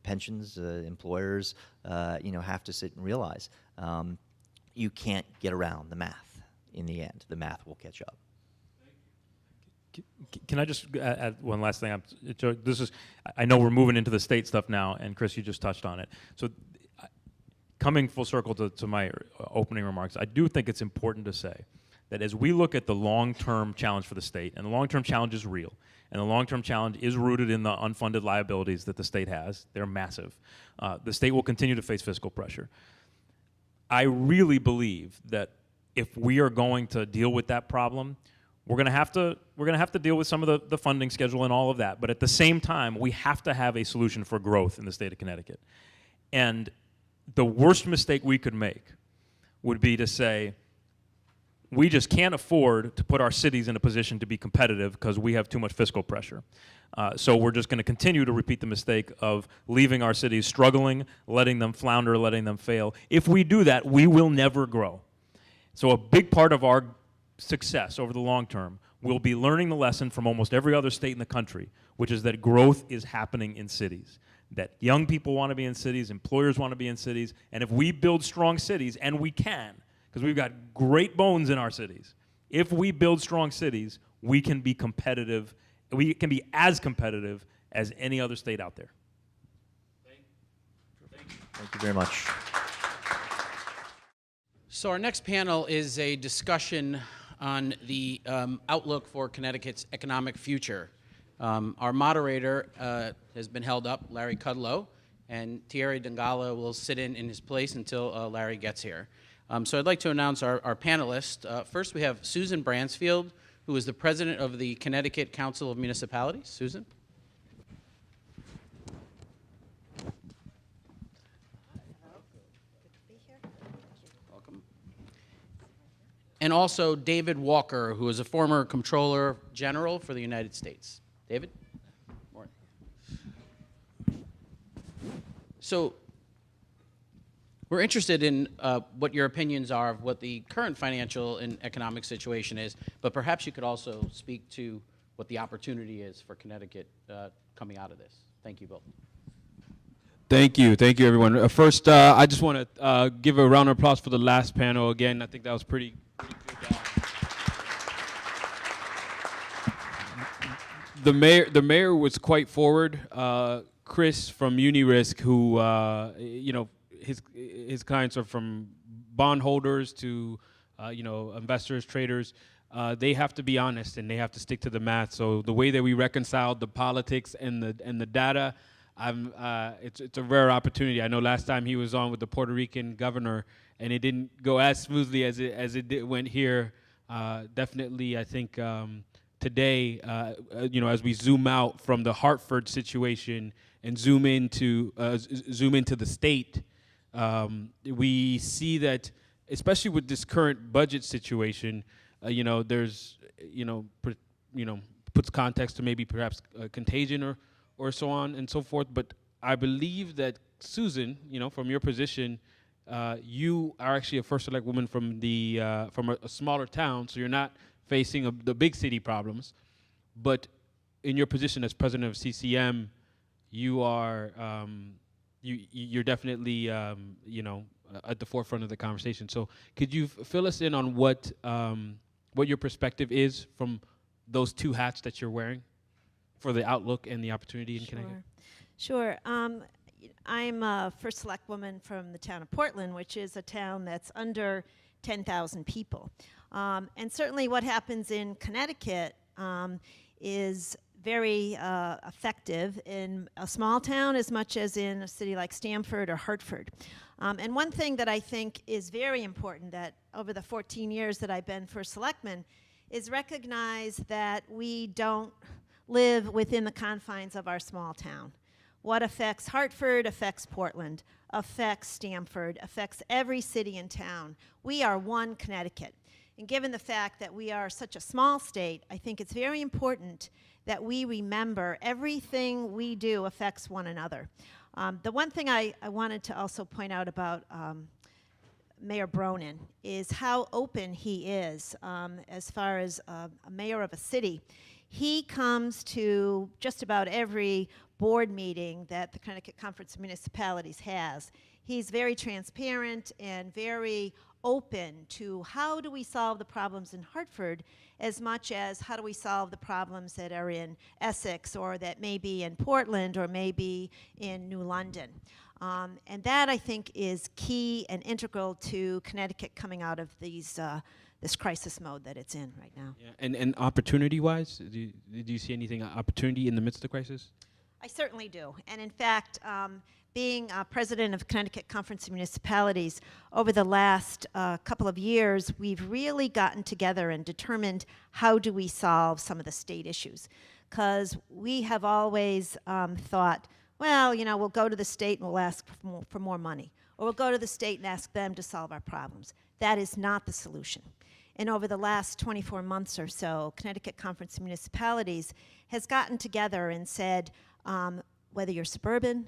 pensions, employers, have to sit and realize you can't get around the math in the end. The math will catch up. Can I just add one last thing? I know we're moving into the state stuff now, and Chris, you just touched on it. So coming full circle to my opening remarks, I do think it's important to say that as we look at the long-term challenge for the state, and the long-term challenge is real, and the long-term challenge is rooted in the unfunded liabilities that the state has. They're massive. The state will continue to face fiscal pressure. I really believe that if we are going to deal with that problem, we're going to have to deal with some of the funding schedule and all of that. But at the same time, we have to have a solution for growth in the state of Connecticut. And the worst mistake we could make would be to say, we just can't afford to put our cities in a position to be competitive because we have too much fiscal pressure. So we're just going to continue to repeat the mistake of leaving our cities struggling, letting them flounder, letting them fail. If we do that, we will never grow. So a big part of our success over the long term will be learning the lesson from almost every other state in the country, which is that growth is happening in cities. That young people want to be in cities, employers want to be in cities, and if we build strong cities, and we can, because we've got great bones in our cities. If we build strong cities, we can be competitive. We can be as competitive as any other state out there. Thank you very much. So our next panel is a discussion on the outlook for Connecticut's economic future. Our moderator has been held up, Larry Kudlow, and Thierry Dongala will sit in his place until Larry gets here. So I'd like to announce our panelists. First, we have Susan Bransfield, who is the president of the Connecticut Council of Municipalities. Susan? Welcome. And also David Walker, who is a former Comptroller General for the United States. David? Morning. So we're interested in what your opinions are of what the current financial and economic situation is, but perhaps you could also speak to what the opportunity is for Connecticut coming out of this. Thank you both. Thank you, everyone. First, I just want to give a round of applause for the last panel. Again, I think that was pretty good. The mayor was quite forward. Chris from Munirisk, who his clients are from bondholders to investors, traders. They have to be honest and they have to stick to the math. So the way that we reconciled the politics and the data, it's a rare opportunity. I know last time he was on with the Puerto Rican governor, and it didn't go as smoothly as it went here. Definitely, I think today, as we zoom out from the Hartford situation and zoom into the state, we see that, especially with this current budget situation, there's puts context to maybe perhaps contagion or so on and so forth. But I believe that Susan, from your position, you are actually a first select woman from a smaller town, so you're not facing the big city problems. But in your position as president of CCM, you are you're definitely at the forefront of the conversation. So could you fill us in on what your perspective is from those two hats that you're wearing for the outlook and the opportunity in Connecticut? Sure. I'm a first select woman from the town of Portland, which is a town that's under 10,000 people. And certainly what happens in Connecticut is very effective in a small town as much as in a city like Stamford or Hartford. And one thing that I think is very important that over the 14 years that I've been first selectman is recognize that we don't live within the confines of our small town. What affects Hartford affects Portland, affects Stamford, affects every city and town. We are one Connecticut. And given the fact that we are such a small state, I think it's very important that we remember everything we do affects one another. The one thing I wanted to also point out about Mayor Bronin is how open he is as far as a mayor of a city. He comes to just about every board meeting that the Connecticut Conference of Municipalities has. He's very transparent and very open to how do we solve the problems in Hartford as much as how do we solve the problems that are in Essex or that may be in Portland or maybe in New London. And that, I think, is key and integral to Connecticut coming out of these this crisis mode that it's in right now. Yeah. And opportunity-wise, do you see anything opportunity in the midst of the crisis? I certainly do. And in fact, being president of Connecticut Conference of Municipalities, over the last couple of years, we've really gotten together and determined how do we solve some of the state issues. Because we have always thought, well, you know, we'll go to the state and we'll ask for more money. Or we'll go to the state and ask them to solve our problems. That is not the solution. And over the last 24 months or so, Connecticut Conference of Municipalities has gotten together and said, whether you're suburban,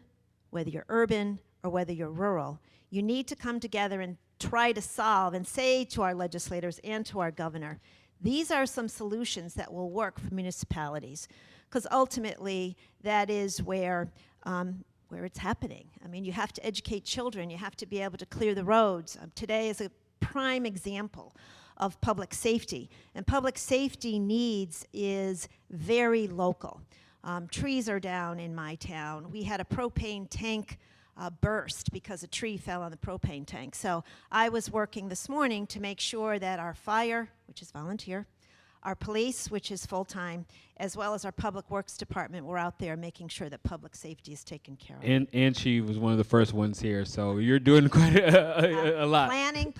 whether you're urban, or whether you're rural, you need to come together and try to solve and say to our legislators and to our governor, these are some solutions that will work for municipalities. Because ultimately, that is where it's happening. I mean, you have to educate children. You have to be able to clear the roads. Today is a prime example of public safety. And public safety needs is very local. Trees are down in my town. We had a propane tank burst because a tree fell on the propane tank. So I was working this morning to make sure that our fire, which is volunteer, our police, which is full-time, as well as our public works department, were out there making sure that public safety is taken care of. And she was one of the first ones here, so you're doing quite a lot. Planning.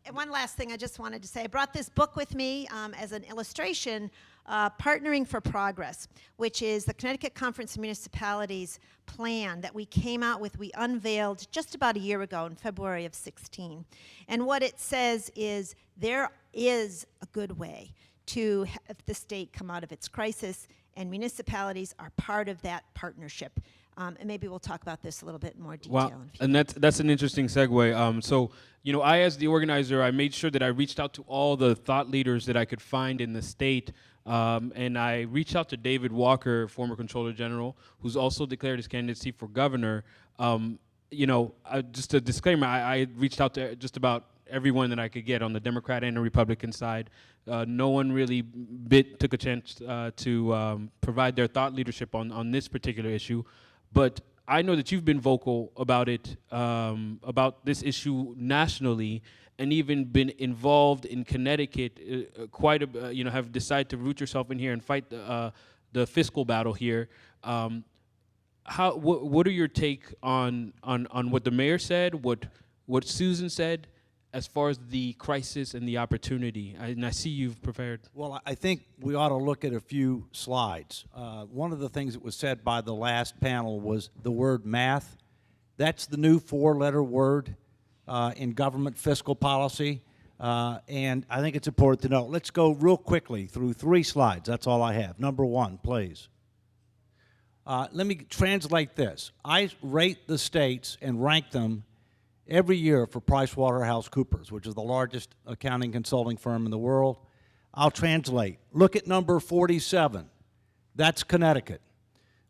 And one last thing I just wanted to say. I brought this book with me as an illustration, Partnering for Progress, which is the Connecticut Conference of Municipalities plan that we came out with, we unveiled just about a year ago in February of 16. And what it says is there is a good way to have the state come out of its crisis, and municipalities are part of that partnership. And maybe we'll talk about this a little bit in more detail. Wow, and that's an interesting segue. So, you know, I, as the organizer, I made sure that I reached out to all the thought leaders that I could find in the state, and I reached out to David Walker, former Comptroller General, who's also declared his candidacy for governor. You know, just a disclaimer, I reached out to just about everyone that I could get on the Democrat and the Republican side. No one really took a chance to provide their thought leadership on this particular issue. But I know that you've been vocal about it, about this issue nationally, and even been involved in Connecticut you know, have decided to root yourself in here and fight the fiscal battle here. What are your take on what the mayor said, what Susan said, as far as the crisis and the opportunity? And I see you've prepared. Well, I think we ought to look at a few slides. One of the things that was said by the last panel was the word math. That's the new four-letter word in government fiscal policy, and I think it's important to know. Let's go real quickly through 3 slides. That's all I have. Number 1, please. Let me translate this. I rate the states and rank them every year for PricewaterhouseCoopers, which is the largest accounting consulting firm in the world. I'll translate. Look at number 47. That's Connecticut.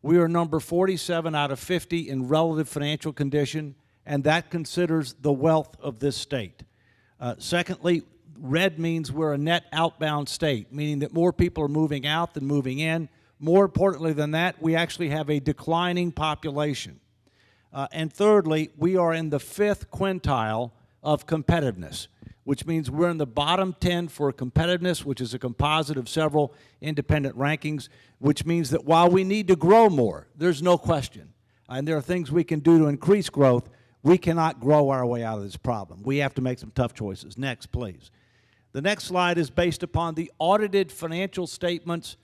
We are number 47 out of 50 in relative financial condition, and that considers the wealth of this state. Secondly, red means we're a net outbound state, meaning that more people are moving out than moving in. More importantly than that, we actually have a declining population. And thirdly, we are in the 5th quintile of competitiveness. which means we're in the bottom 10 for competitiveness, which is a composite of several independent rankings, which means that while we need to grow more, there's no question, and there are things we can do to increase growth, we cannot grow our way out of this problem. We have to make some tough choices. Next, please. The next slide is based upon the audited financial statements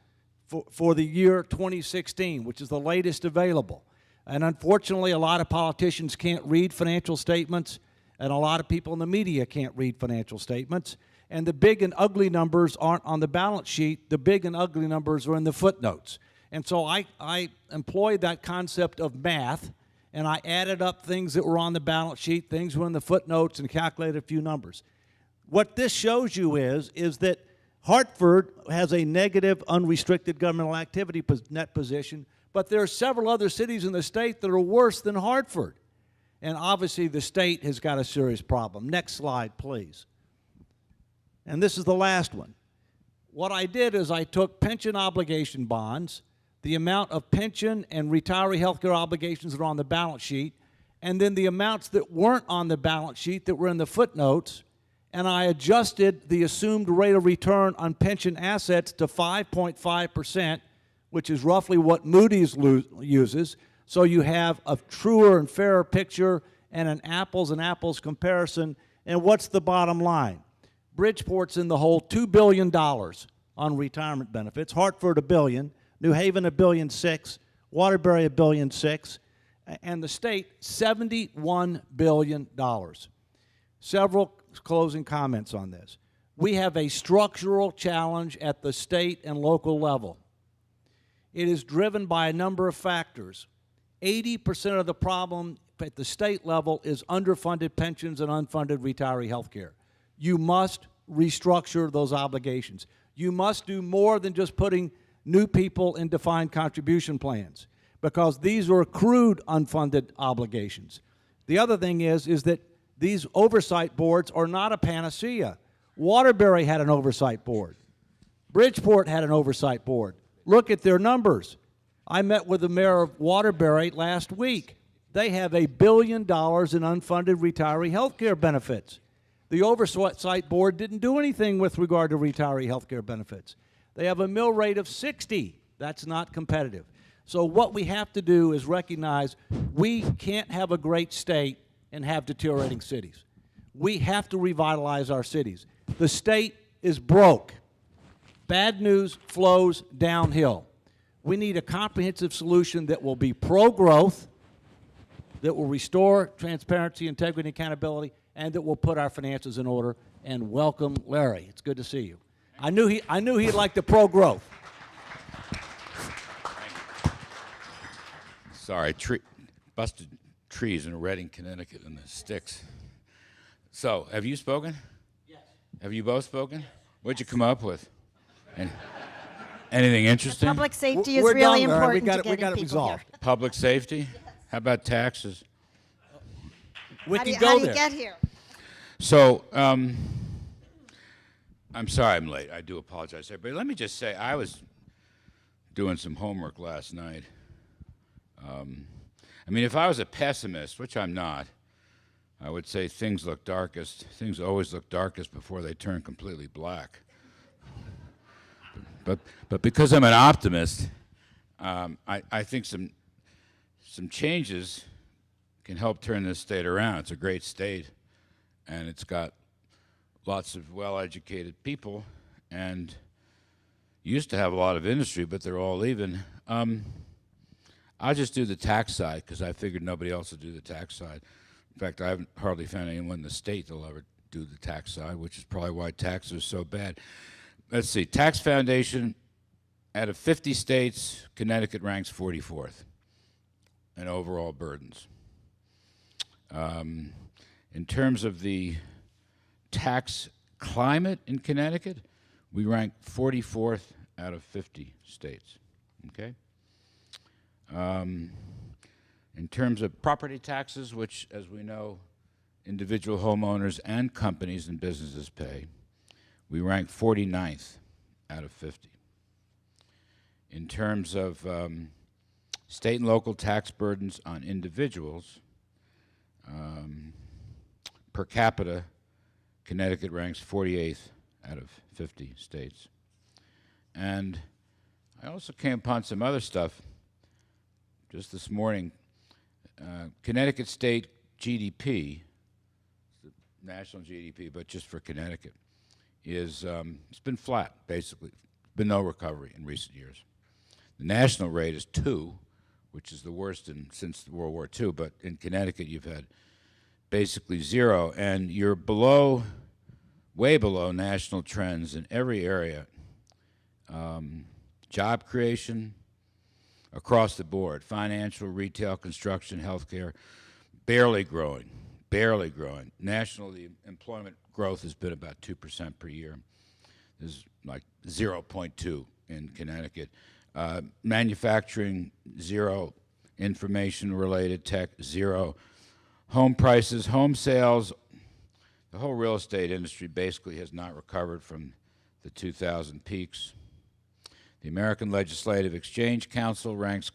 for the year 2016, which is the latest available. And unfortunately, a lot of politicians can't read financial statements, and a lot of people in the media can't read financial statements. And the big and ugly numbers aren't on the balance sheet. The big and ugly numbers are in the footnotes. And so I employed that concept of math, and I added up things that were on the balance sheet, things were in the footnotes, and calculated a few numbers. What this shows you is that Hartford has a negative unrestricted governmental activity net position, but there are several other cities in the state that are worse than Hartford. And obviously the state has got a serious problem. Next slide, please. And this is the last one. What I did is I took pension obligation bonds, the amount of pension and retiree health care obligations that are on the balance sheet, and then the amounts that weren't on the balance sheet that were in the footnotes, and I adjusted the assumed rate of return on pension assets to 5.5%, which is roughly what Moody's uses, so you have a truer and fairer picture and an apples and apples comparison. And what's the bottom line? Bridgeport's in the hole $2 billion on retirement benefits, Hartford $1 billion, New Haven $1.6 billion, Waterbury $1.6 billion, and the state $71 billion. Several closing comments on this. We have a structural challenge at the state and local level. It is driven by a number of factors. 80% of the problem at the state level is underfunded pensions and unfunded retiree health care. You must restructure those obligations. You must do more than just putting new people in defined contribution plans, because these are accrued unfunded obligations. The other thing is that these oversight boards are not a panacea. Waterbury had an oversight board. Bridgeport had an oversight board. Look at their numbers. I met with the mayor of Waterbury last week. They have $1 billion in unfunded retiree health care benefits. The oversight board didn't do anything with regard to retiree health care benefits. They have a mill rate of 60. That's not competitive. So what we have to do is recognize we can't have a great state and have deteriorating cities. We have to revitalize our cities. The state is broke. Bad news flows downhill. We need a comprehensive solution that will be pro-growth, that will restore transparency, integrity, and accountability, and that will put our finances in order. And welcome, Larry. It's good to see you. I knew he'd like the pro-growth. Sorry, busted trees in Reading, Connecticut, and the sticks. So, have you spoken? Yes. Have you both spoken? Yes. What'd you come up with? Anything interesting? Public safety is We're really done, Larry. important We got it people resolved. here. Public safety? How about taxes? We How can do go you there. get here? So, I'm sorry I'm late. I do apologize, but let me just say, I was doing some homework last night. I mean, if I was a pessimist, which I'm not, I would say things look darkest. Things always look darkest before they turn completely black. But because I'm an optimist, I think some changes can help turn this state around. It's a great state, and it's got lots of well-educated people, and used to have a lot of industry, but they're all leaving. I'll just do the tax side, because I figured nobody else would do the tax side. In fact, I haven't hardly found anyone in the state that'll ever do the tax side, which is probably why taxes are so bad. Let's see, Tax Foundation, out of 50 states, Connecticut ranks 44th in overall burdens. In terms of the tax climate in Connecticut, we rank 44th out of 50 states, okay? In terms of property taxes, which, as we know, individual homeowners and companies and businesses pay, we rank 49th out of 50. In terms of state and local tax burdens on individuals, per capita, Connecticut ranks 48th out of 50 states. And I also came upon some other stuff just this morning. Connecticut state GDP, the national GDP, but just for Connecticut, is it's been flat, basically. Been no recovery in recent years. The national rate is 2, which is the worst since World War II, but in Connecticut you've had basically 0, and you're below, way below national trends in every area. Job creation across the board, financial, retail, construction, healthcare, barely growing, barely growing. Nationally, employment growth has been about 2% per year. There's like 0.2 in Connecticut. Manufacturing, 0. Information-related tech, 0. Home prices, home sales, the whole real estate industry basically has not recovered from the 2000 peaks. The American Legislative Exchange Council ranks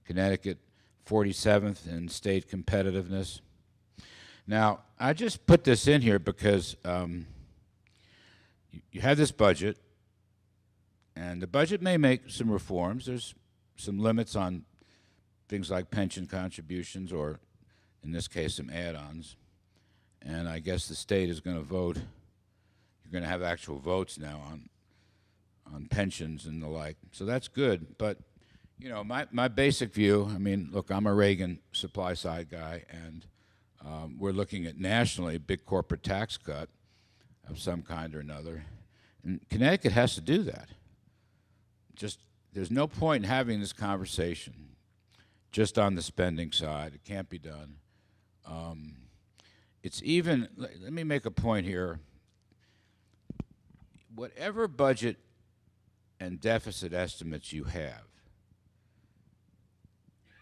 Connecticut 47th in state competitiveness. Now, I just put this in here because you have this budget, and the budget may make some reforms. There's some limits on things like pension contributions, or in this case, some add-ons. And I guess the state is going to vote. You're going to have actual votes now on pensions and the like. So that's good. But, you know, my basic view, I mean, look, I'm a Reagan supply side guy, and we're looking at nationally a big corporate tax cut of some kind or another. And Connecticut has to do that. Just, there's no point in having this conversation just on the spending side. It can't be done. It's even, let me make a point here. Whatever budget and deficit estimates you have,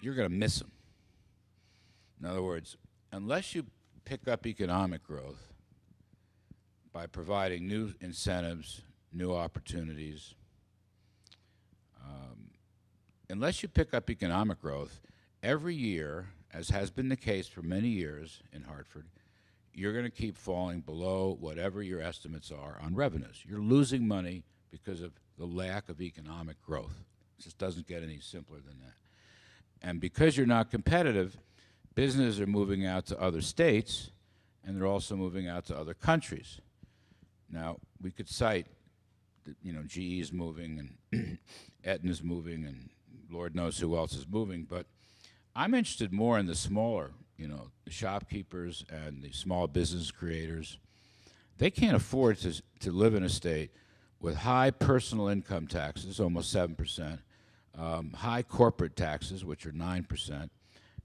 you're going to miss them. In other words, unless you pick up economic growth by providing new incentives, new opportunities, unless you pick up economic growth, every year, as has been the case for many years in Hartford, you're going to keep falling below whatever your estimates are on revenues. You're losing money because of the lack of economic growth. It just doesn't get any simpler than that. And because you're not competitive, businesses are moving out to other states, and they're also moving out to other countries. Now, we could cite that, you know, GE is moving, and Aetna's moving, and Lord knows who else is moving, but I'm interested more in the smaller, you know, the shopkeepers and the small business creators. They can't afford to live in a state with high personal income taxes, almost 7%, high corporate taxes, which are 9%,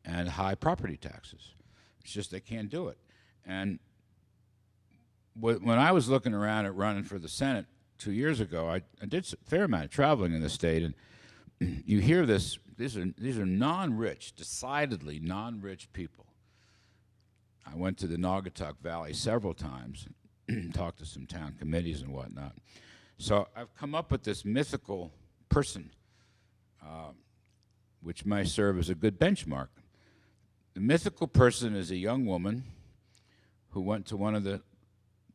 and high property taxes. It's just they can't do it. And when I was looking around at running for the Senate 2 years ago, I did a fair amount of traveling in the state, and you hear this. These are non-rich, decidedly non-rich people. I went to the Naugatuck Valley several times, talked to some town committees and whatnot. So I've come up with this mythical person, which might serve as a good benchmark. The mythical person is a young woman who went to one of the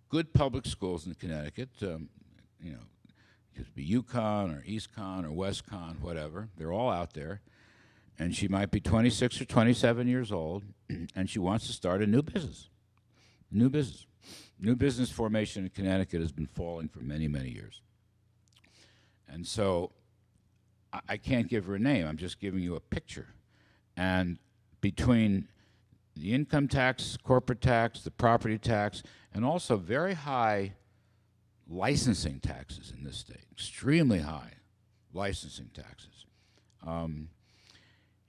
good public schools in Connecticut. You know, it could be UConn or EastConn or WestConn, whatever. They're all out there. And she might be 26 or 27 years old, and she wants to start a new business. New business. New business formation in Connecticut has been falling for many, many years. And so I can't give her a name. I'm just giving you a picture. And between the income tax, corporate tax, the property tax, and also very high licensing taxes in this state, extremely high licensing taxes.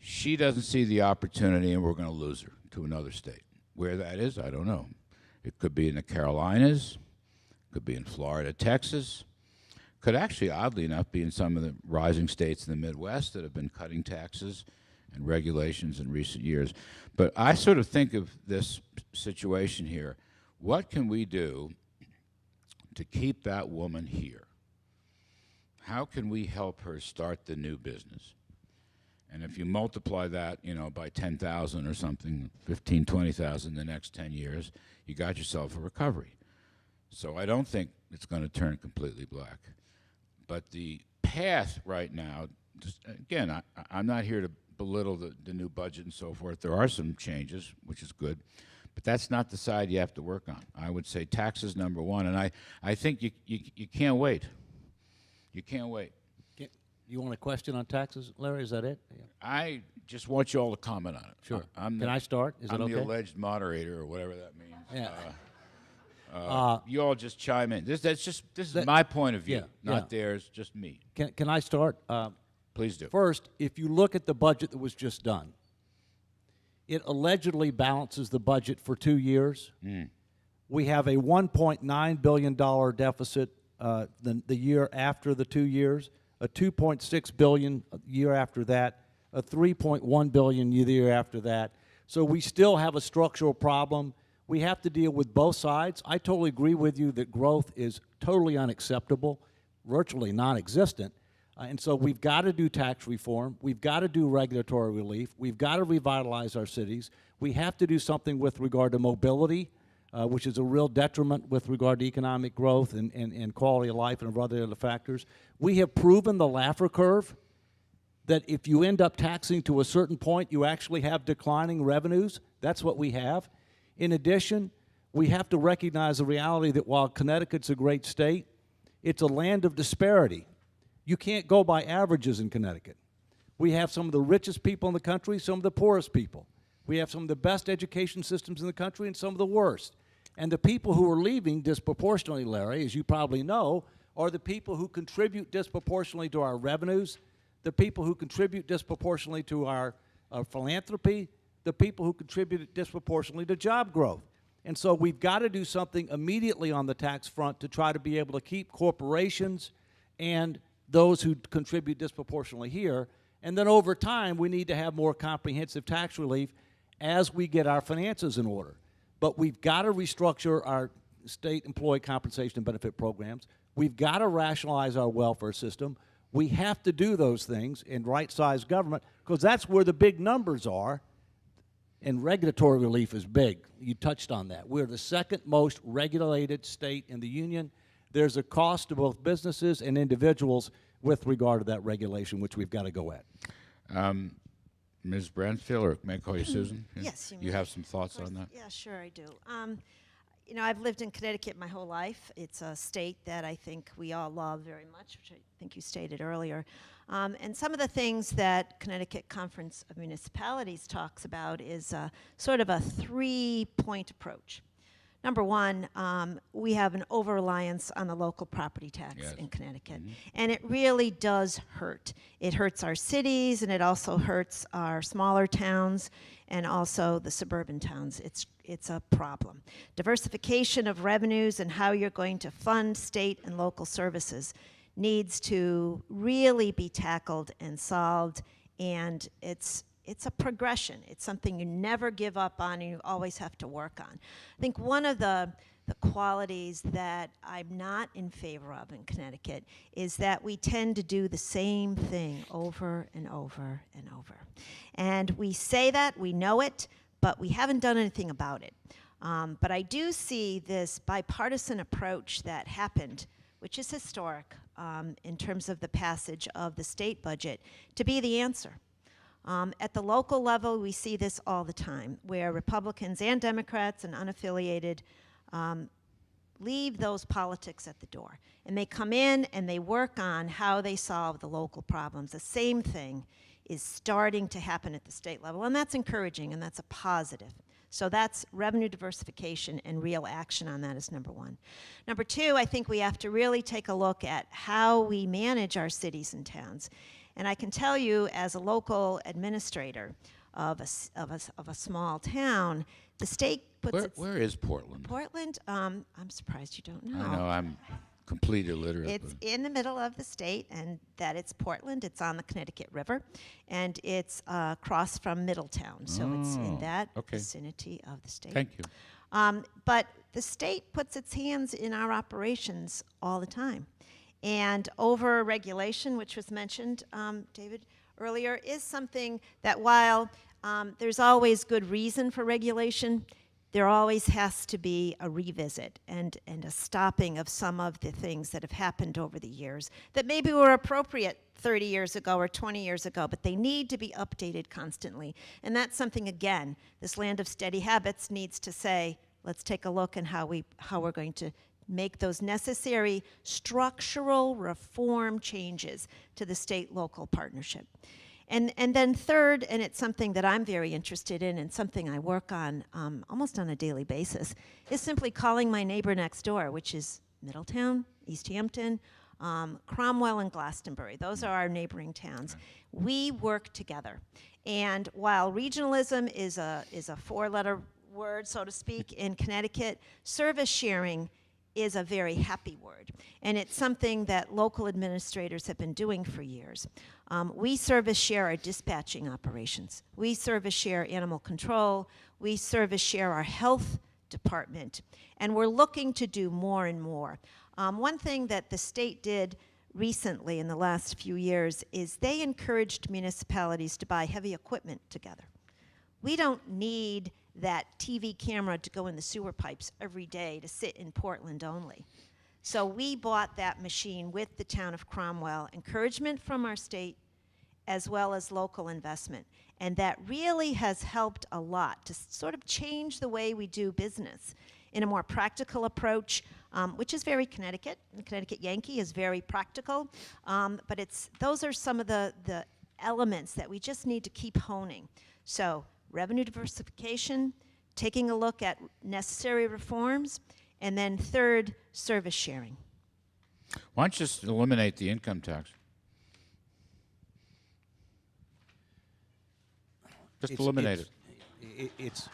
She doesn't see the opportunity, and we're going to lose her to another state. Where that is, I don't know. It could be in the Carolinas, could be in Florida, Texas, could actually, oddly enough, be in some of the rising states in the Midwest that have been cutting taxes and regulations in recent years. But I sort of think of this situation here. What can we do to keep that woman here? How can we help her start the new business? And if you multiply that, you know, by 10,000 or something, 15, 20,000 the next 10 years, you got yourself a recovery. So I don't think it's going to turn completely black. But the path right now, again, I'm not here to belittle the new budget and so forth. There are some changes, which is good. But that's not the side you have to work on. I would say taxes number one, and I think you can't wait. You can't wait. You want a question on taxes, Larry? Is that it? Yeah. I just want you all to comment on it. Sure. I'm Can I start? Is I'm it okay? the alleged moderator or whatever that means. Yeah. You all just chime in. This is my point of view, yeah, not theirs, just me. Can I start? Please do. First, if you look at the budget that was just done, it allegedly balances the budget for 2 years. We have a $1.9 billion deficit the year after the 2 years, a $2.6 billion year after that, a $3.1 billion the year after that. So we still have a structural problem. We have to deal with both sides. I totally agree with you that growth is totally unacceptable, virtually non-existent. And so we've got to do tax reform. We've got to do regulatory relief. We've got to revitalize our cities. We have to do something with regard to mobility, which is a real detriment with regard to economic growth and quality of life and other factors. We have proven the Laffer curve, that if you end up taxing to a certain point, you actually have declining revenues. That's what we have. In addition, we have to recognize the reality that while Connecticut's a great state, it's a land of disparity. You can't go by averages in Connecticut. We have some of the richest people in the country, some of the poorest people. We have some of the best education systems in the country and some of the worst. And the people who are leaving disproportionately, Larry, as you probably know, are the people who contribute disproportionately to our revenues, the people who contribute disproportionately to our philanthropy, the people who contribute disproportionately to job growth. And so we've got to do something immediately on the tax front to try to be able to keep corporations and those who contribute disproportionately here. And then over time, we need to have more comprehensive tax relief as we get our finances in order. But we've got to restructure our state employee compensation and benefit programs. We've got to rationalize our welfare system. We have to do those things and right-size government, because that's where the big numbers are. And regulatory relief is big. You touched on that. We're the second most regulated state in the union. There's a cost to both businesses and individuals with regard to that regulation, which we've got to go at. Ms. Bransfield, or may I call you Susan? Yes, you You may. have some thoughts on that? Yeah, sure I do. You know, I've lived in Connecticut my whole life. It's a state that I think we all love very much, which I think you stated earlier. And some of the things that Connecticut Conference of Municipalities talks about is sort of a three-point approach. Number one, we have an over-reliance on the local property tax in Connecticut. And it really does hurt. It hurts our cities, and it also hurts our smaller towns, and also the suburban towns. It's a problem. Diversification of revenues and how you're going to fund state and local services needs to really be tackled and solved, and it's a progression. It's something you never give up on and you always have to work on. I think one of the qualities that I'm not in favor of in Connecticut is that we tend to do the same thing over and over and over. And we say that, we know it, but we haven't done anything about it. But I do see this bipartisan approach that happened, which is historic in terms of the passage of the state budget, to be the answer. At the local level, we see this all the time, where Republicans and Democrats and unaffiliated leave those politics at the door. And they come in and they work on how they solve the local problems. The same thing is starting to happen at the state level, and that's encouraging, and that's a positive. So that's revenue diversification, and real action on that is number one. Number two, I think we have to really take a look at how we manage our cities and towns. And I can tell you, as a local administrator of a small town, the state puts its... Where is Portland? Portland, I'm surprised you don't know. I know, I'm complete illiterate. It's but- in the middle of the state, and that it's Portland. It's on the Connecticut River, and it's across from Middletown. So it's in that vicinity of the state. Thank you. But the state puts its hands in our operations all the time. And over-regulation, which was mentioned, David, earlier, is something that while there's always good reason for regulation, there always has to be a revisit and a stopping of some of the things that have happened over the years that maybe were appropriate 30 years ago or 20 years ago, but they need to be updated constantly. And that's something, again, this land of steady habits needs to say, let's take a look at how we're going to make those necessary structural reform changes to the state-local partnership. And then third, and it's something that I'm very interested in and something I work on almost on a daily basis, is simply calling my neighbor next door, which is Middletown, East Hampton, Cromwell, and Glastonbury. Those are our neighboring towns. We work together. And while regionalism is a four-letter word, so to speak, in Connecticut, service sharing is a very happy word. And it's something that local administrators have been doing for years. We service share our dispatching operations. We service share animal control. We service share our health department. And we're looking to do more and more. One thing that the state did recently in the last few years is they encouraged municipalities to buy heavy equipment together. We don't need that TV camera to go in the sewer pipes every day to sit in Portland only. So we bought that machine with the town of Cromwell, encouragement from our state as well as local investment. And that really has helped a lot to sort of change the way we do business in a more practical approach, which is very Connecticut. The Connecticut Yankee is very practical, but those are some of the elements that we just need to keep honing. So revenue diversification, taking a look at necessary reforms, and then third, service sharing. Why don't you just eliminate the income tax? Just eliminate it.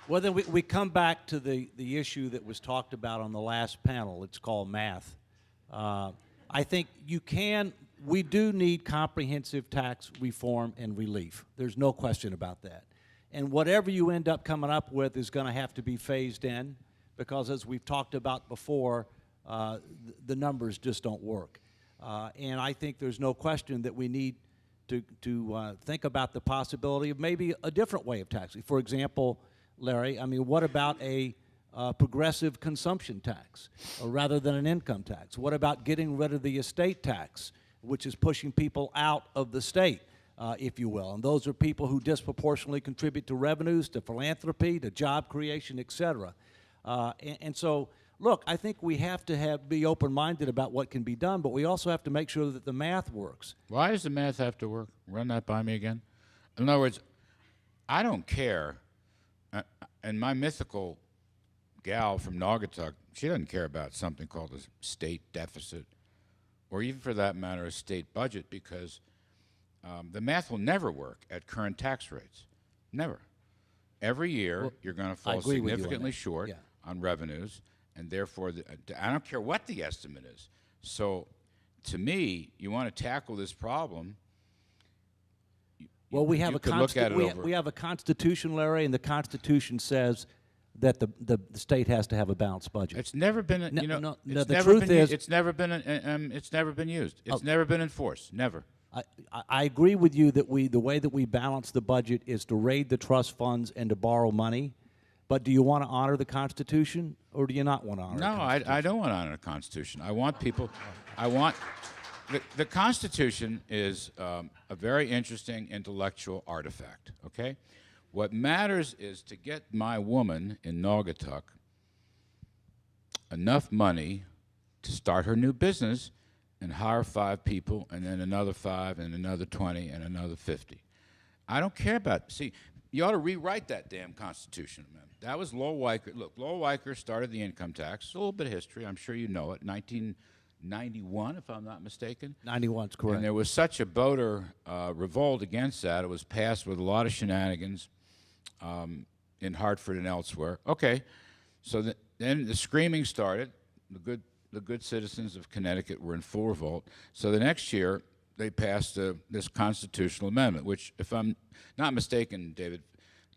Well, then we come back to the issue that was talked about on the last panel. It's called math. I think we do need comprehensive tax reform and relief. There's no question about that. And whatever you end up coming up with is going to have to be phased in because, as we've talked about before, the numbers just don't work. And I think there's no question that we need to think about the possibility of maybe a different way of taxing. For example, Larry, I mean, what about a progressive consumption tax rather than an income tax? What about getting rid of the estate tax, which is pushing people out of the state, if you will? And those are people who disproportionately contribute to revenues, to philanthropy, to job creation, et cetera. And so, look, I think we have to be open-minded about what can be done, but we also have to make sure that the math works. Why does the math have to work? Run that by me again. In other words, I don't care, and my mythical gal from Naugatuck, she doesn't care about something called a state deficit, or even for that matter, a state budget, because the math will never work at current tax rates. Never. Every year, you're going to fall significantly short on revenues, and therefore, I don't care what the estimate is. So, to me, you want to tackle this problem. Well, we have a Constitution, Larry, and the Constitution says that the state has to have a balanced budget. It's never been, the truth is, it's never been used. It's never been enforced. Never. I agree with you that the way that we balance the budget is to raid the trust funds and to borrow money. But do you want to honor the Constitution, or do you not want to honor the Constitution? No, I don't want to honor the Constitution. I want people, the Constitution is a very interesting intellectual artifact, okay? What matters is to get my woman in Naugatuck enough money to start her new business and hire 5 people, and then another 5, and another 20, and another 50. I don't care about, see, you ought to rewrite that damn Constitution Amendment. That was Lowell Weicker. Look, Lowell Weicker started the income tax. A little bit of history. I'm sure you know it. 1991, if I'm not mistaken. 91's correct. And there was such a voter revolt against that. It was passed with a lot of shenanigans in Hartford and elsewhere. Okay, so then the screaming started. The good citizens of Connecticut were in full revolt. So the next year, they passed this constitutional amendment, which, if I'm not mistaken, David,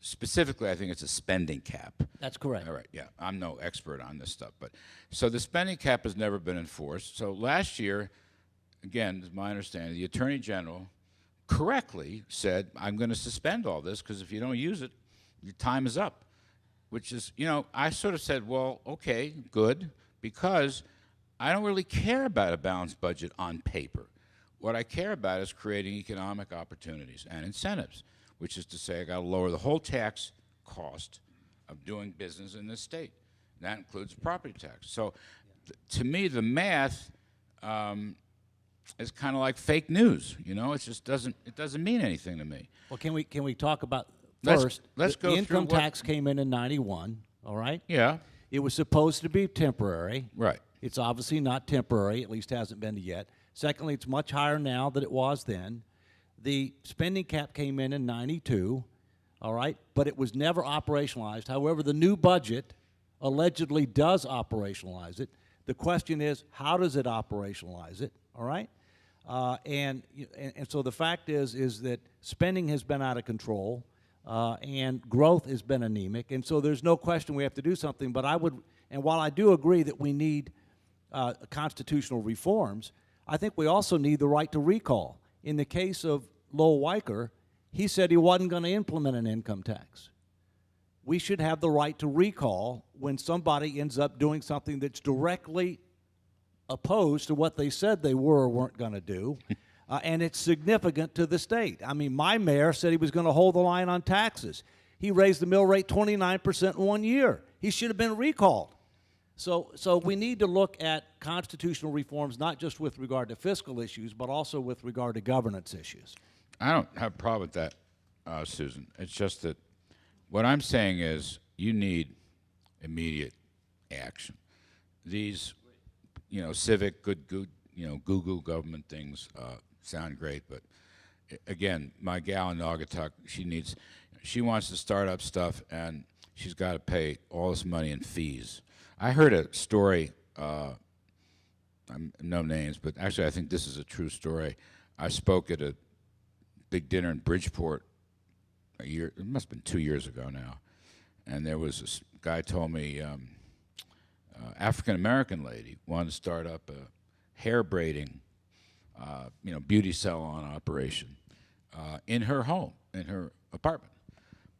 specifically, I think it's a spending cap. That's correct. All right, yeah. I'm no expert on this stuff. So the spending cap has never been enforced. So last year, again, is my understanding, the Attorney General correctly said, I'm going to suspend all this because if you don't use it, your time is up, which is, I sort of said, well, okay, good, because I don't really care about a balanced budget on paper. What I care about is creating economic opportunities and incentives, which is to say I got to lower the whole tax cost of doing business in this state. That includes property tax. So to me, the math is kind of like fake news. It just doesn't mean anything to me. Well, can we talk about Let's first? go the through income what- tax came in '91. All right. Yeah. It was supposed to be temporary. Right. It's obviously not temporary. At least hasn't been yet. Secondly, it's much higher now than it was then. The spending cap came in '92. All right, but it was never operationalized. However, the new budget allegedly does operationalize it. The question is, how does it operationalize it? All right, and so the fact is that spending has been out of control, and growth has been anemic, and so there's no question we have to do something. But while I do agree that we need constitutional reforms, I think we also need the right to recall. In the case of Lowell Weicker, he said he wasn't going to implement an income tax. We should have the right to recall when somebody ends up doing something that's directly opposed to what they said they were or weren't going to do, and it's significant to the state. I mean, my mayor said he was going to hold the line on taxes. He raised the mill rate 29% in 1 year. He should have been recalled. So we need to look at constitutional reforms, not just with regard to fiscal issues, but also with regard to governance issues. I don't have a problem with that, Susan. It's just that what I'm saying is you need immediate action. These, civic, good, goo-goo government things sound great, but again, my gal in Naugatuck, she wants to start up stuff, and she's got to pay all this money in fees. I heard a story, no names, but actually I think this is a true story. I spoke at a big dinner in Bridgeport it must have been 2 years ago now, and there was this guy told me African-American lady wanted to start up a hair braiding, beauty salon operation in her home, in her apartment,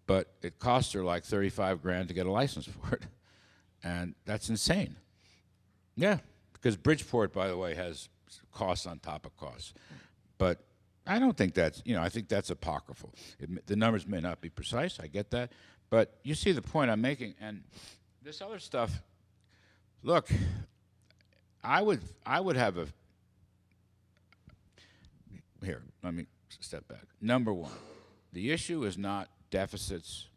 but it cost her like 35 grand to get a license for it, and that's insane. Yeah, because Bridgeport, by the way, has costs on top of costs, but I don't think that's, I think that's apocryphal. The numbers may not be precise, I get that, but you see the point I'm making, and this other stuff, look, I would have here, let me step back. Number one, the issue is not deficits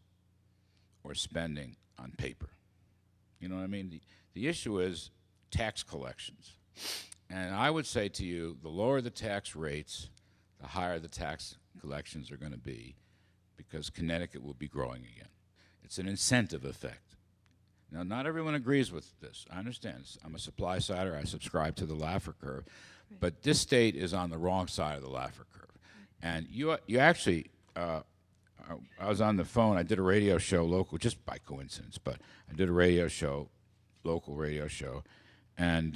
or spending on paper. You know what I mean? The issue is tax collections. And I would say to you, the lower the tax rates, the higher the tax collections are going to be, because Connecticut will be growing again. It's an incentive effect. Now, not everyone agrees with this. I understand. I'm a supply-sider. I subscribe to the Laffer curve. Right. But this state is on the wrong side of the Laffer curve. And you actually, I was on the phone. I did a radio show local, just by coincidence, but I did a radio show, local radio show, and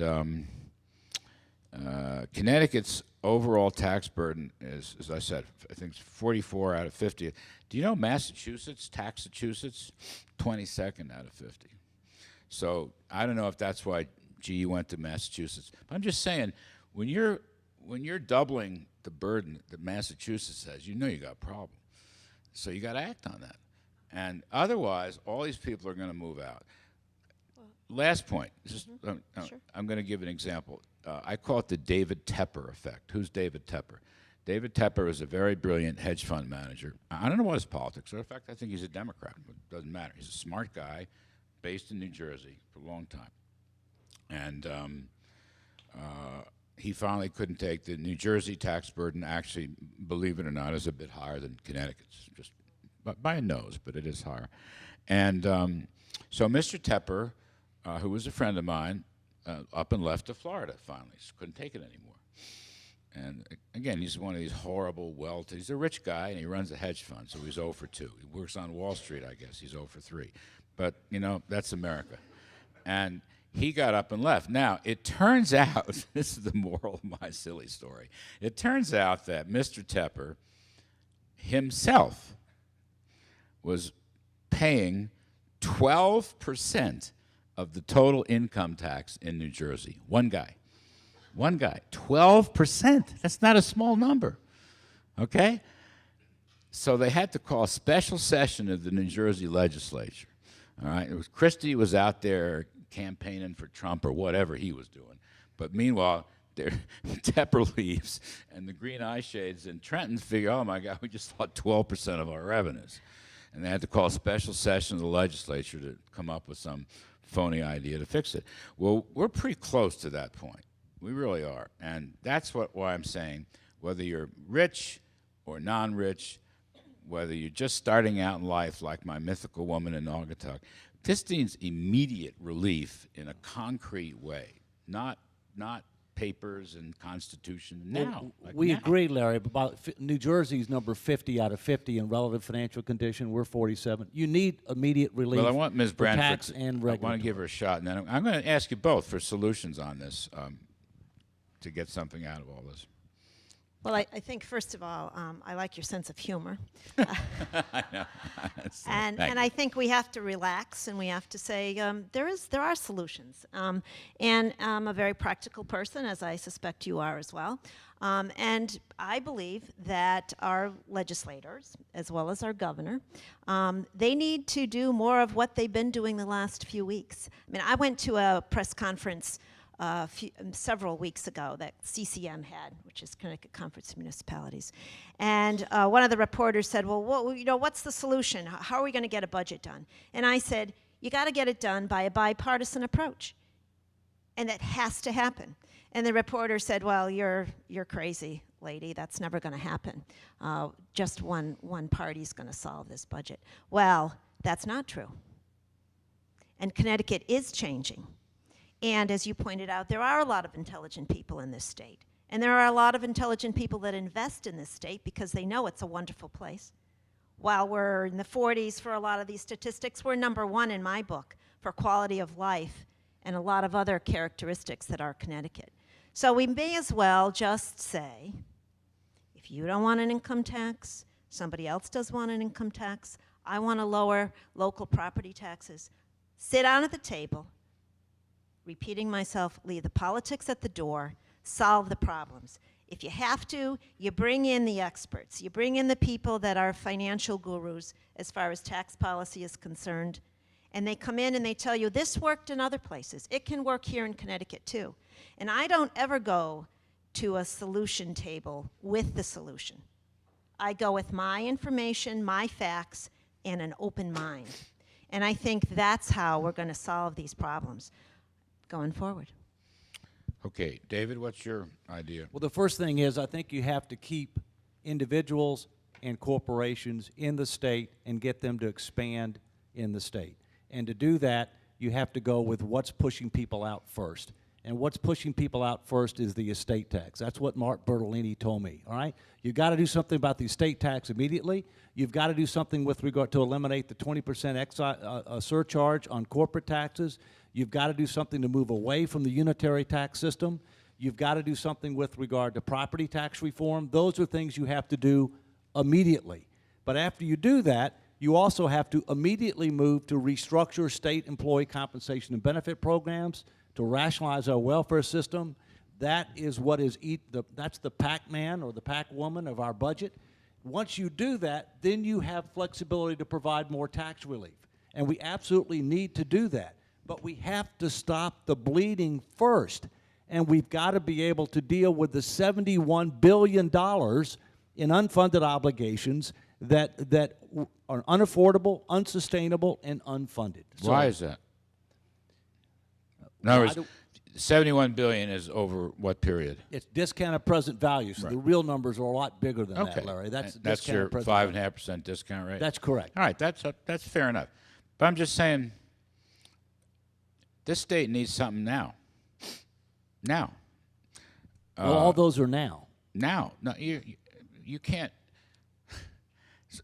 Connecticut's overall tax burden is, as I said, I think it's 44 out of 50. Do you know Massachusetts, 22nd out of 50? So I don't know if that's why GE went to Massachusetts. But I'm just saying, when you're doubling the burden that Massachusetts has, you know you got a problem. So you got to act on that. And otherwise, all these people are going to move out. Last point. Just, Sure. I'm going to give an example. I call it the David Tepper effect. Who's David Tepper? David Tepper is a very brilliant hedge fund manager. I don't know what his politics are. In fact, I think he's a Democrat, but it doesn't matter. He's a smart guy based in New Jersey for a long time. And he finally couldn't take the New Jersey tax burden. Actually, believe it or not, is a bit higher than Connecticut's, just by a nose, but it is higher. And so Mr. Tepper, who was a friend of mine, up and left to Florida finally. Just couldn't take it anymore. And again, he's one of these horrible, he's a rich guy, and he runs a hedge fund, so he's 0 for 2. He works on Wall Street, I guess. He's 0 for 3. But, that's America. And he got up and left. Now, it turns out, this is the moral of my silly story, it turns out that Mr. Tepper himself was paying 12% of the total income tax in New Jersey. One guy. 12%. That's not a small number. Okay? So they had to call a special session of the New Jersey legislature. All right? It was Christie was out there campaigning for Trump or whatever he was doing. But meanwhile, Tepper leaves, and the green eye shades in Trenton figure, oh my God, we just lost 12% of our revenues. And they had to call a special session of the legislature to come up with some phony idea to fix it. Well, we're pretty close to that point. We really are. And that's why I'm saying, whether you're rich or non-rich, whether you're just starting out in life like my mythical woman in Naugatuck, this needs immediate relief in a concrete way, not papers and Constitution now. We now. agree, Larry, but New Jersey's number 50 out of 50 in relative financial condition. We're 47. You need immediate relief. Well, I want Ms. for Branford. tax and I want regulatory. to give her a shot, and then I'm going to ask you both for solutions on this to get something out of all this. Well, I think, first of all, I like your sense of humor. I know. And I think we have to relax, and we have to say there are solutions. And I'm a very practical person, as I suspect you are as well. And I believe that our legislators, as well as our governor, they need to do more of what they've been doing the last few weeks. I mean, I went to a press conference several weeks ago that CCM had, which is Connecticut Conference of Municipalities. And one of the reporters said, well, what's the solution? How are we going to get a budget done? And I said, you got to get it done by a bipartisan approach. And that has to happen. And the reporter said, well, you're crazy, lady. That's never going to happen. Just one party's going to solve this budget. Well, that's not true. And Connecticut is changing. And as you pointed out, there are a lot of intelligent people in this state. And there are a lot of intelligent people that invest in this state because they know it's a wonderful place. While we're in the 40s for a lot of these statistics, we're number one in my book for quality of life and a lot of other characteristics that are Connecticut. So we may as well just say, if you don't want an income tax, somebody else does want an income tax, I want to lower local property taxes, sit down at the table, repeating myself, leave the politics at the door, solve the problems. If you have to, you bring in the experts. You bring in the people that are financial gurus as far as tax policy is concerned, and they come in and they tell you, this worked in other places. It can work here in Connecticut too. And I don't ever go to a solution table with the solution. I go with my information, my facts, and an open mind. And I think that's how we're going to solve these problems going forward. Okay, David, what's your idea? Well, the first thing is I think you have to keep individuals and corporations in the state and get them to expand in the state. And to do that, you have to go with what's pushing people out first. And what's pushing people out first is the estate tax. That's what Mark Bertolini told me, all right? You've got to do something about the estate tax immediately. You've got to do something with regard to eliminate the 20% excise surcharge on corporate taxes. You've got to do something to move away from the unitary tax system. You've got to do something with regard to property tax reform. Those are things you have to do immediately. But after you do that, you also have to immediately move to restructure state employee compensation and benefit programs, to rationalize our welfare system. That is what is that's the Pac-Man or the Pac-Woman of our budget. Once you do that, then you have flexibility to provide more tax relief. And we absolutely need to do that. But we have to stop the bleeding first. And we've got to be able to deal with the $71 billion in unfunded obligations that are unaffordable, unsustainable, and unfunded. Why is that? In other words, $71 billion is over what period? It's discounted present value, so the real numbers are a lot bigger than that, Larry. That's your 5.5% discount rate? That's correct. All right, that's fair enough. But I'm just saying, this state needs something now. Now. Well, all those are now. Now. No, you can't.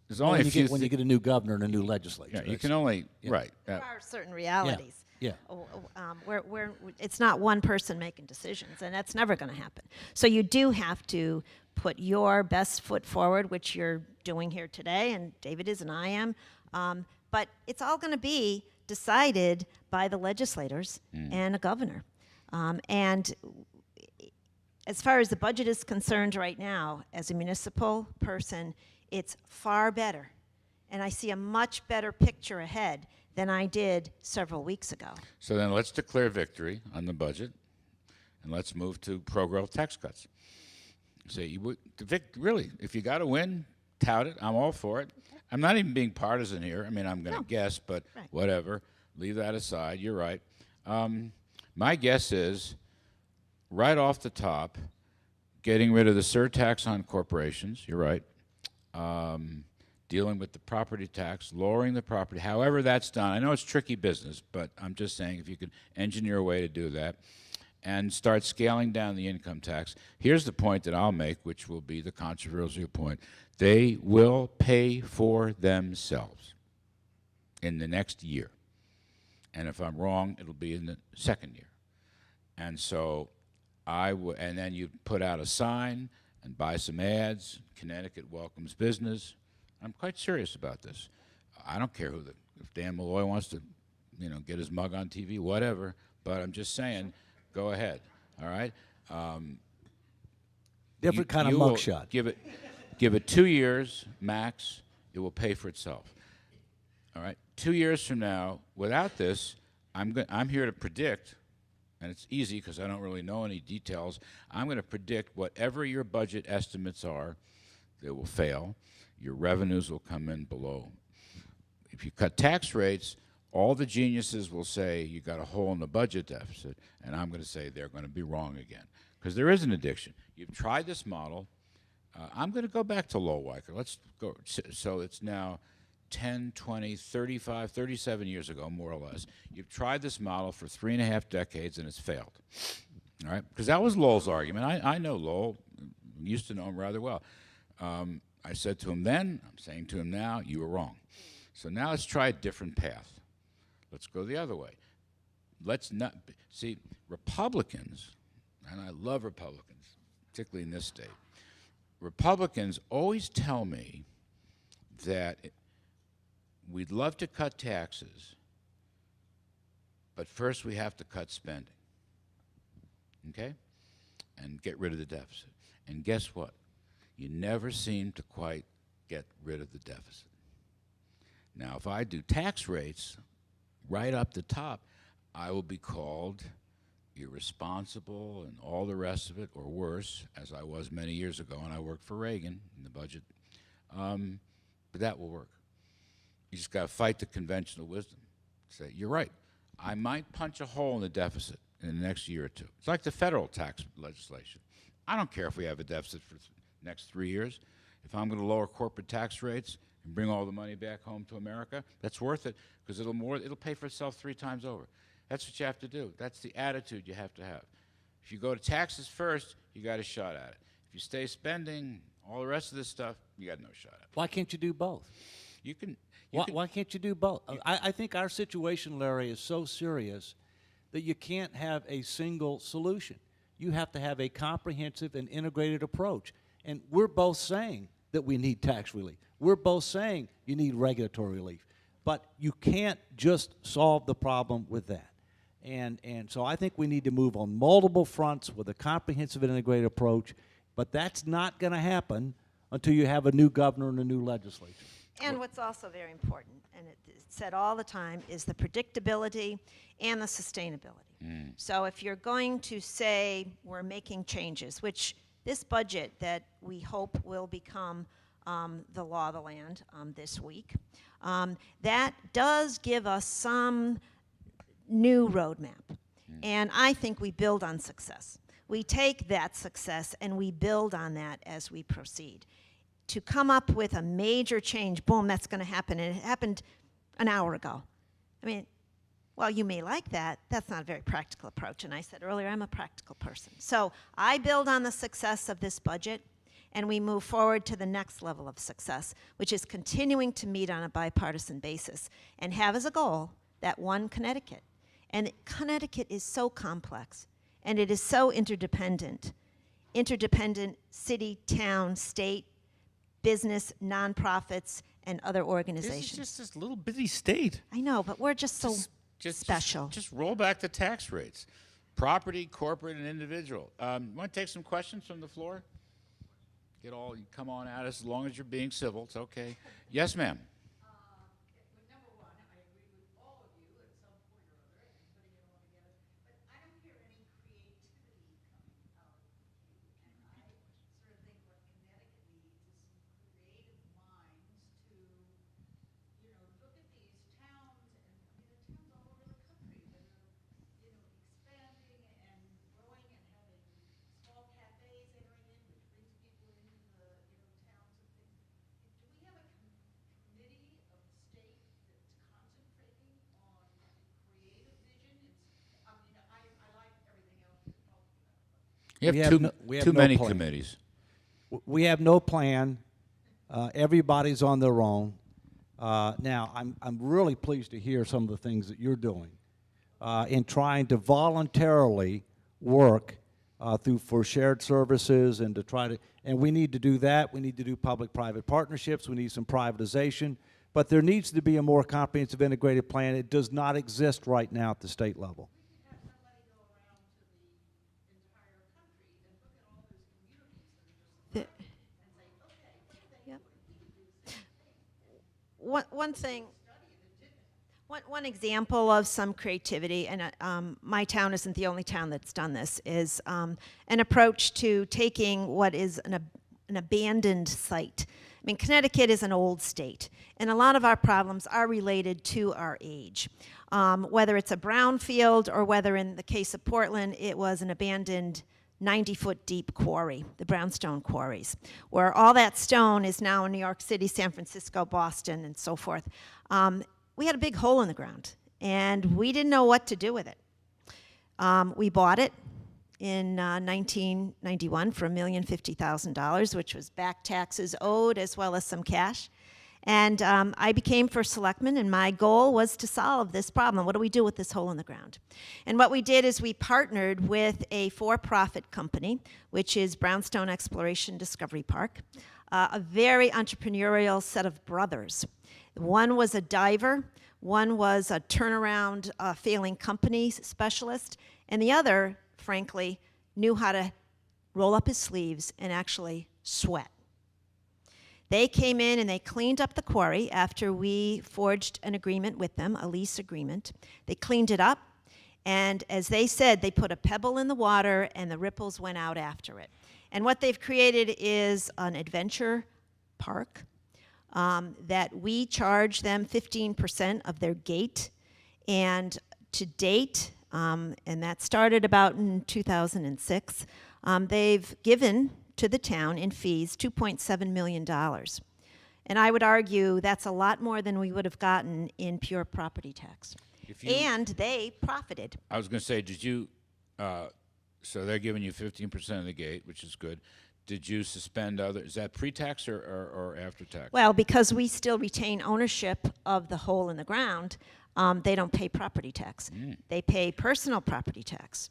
There's only when you get a new governor and a new legislature. Yeah, you can only, right. There are certain realities. Yeah. Where it's not one person making decisions, and that's never going to happen. So you do have to put your best foot forward, which you're doing here today, and David is and I am. But it's all going to be decided by the legislators and a governor. And as far as the budget is concerned right now, as a municipal person, it's far better. And I see a much better picture ahead than I did several weeks ago. So then let's declare victory on the budget, and let's move to pro-growth tax cuts. Say, really, if you got to win, tout it. I'm all for it. I'm not even being partisan here. I mean, I'm going to guess, but whatever. Leave that aside. You're right. My guess is, right off the top, getting rid of the surtax on corporations. You're right. Dealing with the property tax, lowering the property, however that's done. I know it's tricky business, but I'm just saying if you could engineer a way to do that and start scaling down the income tax. Here's the point that I'll make, which will be the controversial point. They will pay for themselves in the next year. And if I'm wrong, it'll be in the second year. And so and then you put out a sign and buy some ads. Connecticut welcomes business. I'm quite serious about this. I don't care if Dan Malloy wants to, get his mug on TV, whatever. But I'm just saying, go ahead. All right. Different kind of mugshot. Give it 2 years max. It will pay for itself. All right. 2 years from now, without this, I'm here to predict. And it's easy because I don't really know any details. I'm going to predict whatever your budget estimates are, they will fail. Your revenues will come in below. If you cut tax rates, all the geniuses will say you got a hole in the budget deficit, and I'm going to say they're going to be wrong again. Because there is an addiction. You've tried this model. I'm going to go back to Lowwiker. Let's go. So it's now 10, 20, 35, 37 years ago, more or less. You've tried this model for 3.5 decades, and it's failed. All right? Because that was Lowell's argument. I know Lowell. Used to know him rather well. I said to him then, I'm saying to him now, you were wrong. So now let's try a different path. Let's go the other way. Let's not see Republicans, and I love Republicans, particularly in this state. Republicans always tell me that we'd love to cut taxes, but first we have to cut spending, okay? And get rid of the deficit. And guess what? You never seem to quite get rid of the deficit. Now, if I do tax rates right up the top, I will be called irresponsible and all the rest of it, or worse, as I was many years ago, and I worked for Reagan in the budget. But that will work. You just got to fight the conventional wisdom. Say, you're right. I might punch a hole in the deficit in the next year or two. It's like the federal tax legislation. I don't care if we have a deficit for the next 3 years. If I'm going to lower corporate tax rates and bring all the money back home to America, that's worth it because it'll pay for itself 3 times over. That's what you have to do. That's the attitude you have to have. If you go to taxes first, you got a shot at it. If you stay spending all the rest of this stuff, you got no shot at it. Why can't you do both? You can. Why can't you do both? I think our situation, Larry, is so serious that you can't have a single solution. You have to have a comprehensive and integrated approach. And we're both saying that we need tax relief. We're both saying you need regulatory relief. But you can't just solve the problem with that. And so I think we need to move on multiple fronts with a comprehensive and integrated approach. But that's not going to happen until you have a new governor and a new legislature. And what's also very important, and it's said all the time, is the predictability and the sustainability. So if you're going to say we're making changes, which this budget that we hope will become the law of the land this week, that does give us some new roadmap. And I think we build on success. We take that success and we build on that as we proceed. To come up with a major change, boom, that's going to happen. And it happened an hour ago. I mean, well, you may like that. That's not a very practical approach. And I said earlier, I'm a practical person. So I build on the success of this budget, and we move forward to the next level of success, which is continuing to meet on a bipartisan basis and have as a goal that one Connecticut. And Connecticut is so complex, and it is so interdependent. Interdependent city, town, state, business, nonprofits, and other This organizations. is just this little bitty state. I know, but we're just so Just special. Just roll back the tax rates. Property, corporate, and individual. Want to take some questions from the floor? You come on at us as long as you're being civil. It's okay. Yes, ma'am. Number one, I agree with all of you at some point or other, and putting it all together, but I don't hear any creativity coming out of you. And I sort of think what Connecticut needs is some creative minds to, look at these towns, and I mean, the towns all over the country that are, expanding and growing and having small cafes entering in, which brings people into the, towns and things. Do we have a committee of the state that's concentrating on creative vision? I mean, I like everything else you're talking about. You We have have too no many plan. committees. We have no plan. Everybody's on their own. Now, I'm really pleased to hear some of the things that you're doing in trying to voluntarily work for shared services and to try to, and we need to do that. We need to do public-private partnerships. We need some privatization. But there needs to be a more comprehensive integrated plan. It does not exist right now at the state level. Have somebody go around to the entire country and look at all those communities that are just The- and say, okay, what are they Yep. doing? We can do the same thing. One thing, one example of some creativity, and my town isn't the only town that's done this, is an approach to taking what is an abandoned site. I mean, Connecticut is an old state, and a lot of our problems are related to our age. Whether it's a brownfield or whether in the case of Portland, it was an abandoned 90-foot deep quarry, the brownstone quarries, where all that stone is now in New York City, San Francisco, Boston, and so forth. We had a big hole in the ground, and we didn't know what to do with it. We bought it in 1991 for $1,050,000, which was back taxes owed as well as some cash. And I became first selectman, and my goal was to solve this problem. What do we do with this hole in the ground? And what we did is we partnered with a for-profit company, which is Brownstone Exploration Discovery Park, a very entrepreneurial set of brothers. One was a diver, one was a turnaround failing company specialist, and the other, frankly, knew how to roll up his sleeves and actually sweat. They came in and they cleaned up the quarry after we forged an agreement with them, a lease agreement. They cleaned it up, and as they said, they put a pebble in the water and the ripples went out after it. And what they've created is an adventure park that we charge them 15% of their gate. And to date, and that started about in 2006, they've given to the town in fees $2.7 million. And I would argue that's a lot more than we would have gotten in pure property tax. And they profited. I was going to say, did you, so they're giving you 15% of the gate, which is good. Did you suspend other, is that pre-tax or after-tax? Well, because we still retain ownership of the hole in the ground, they don't pay property tax. They pay personal property tax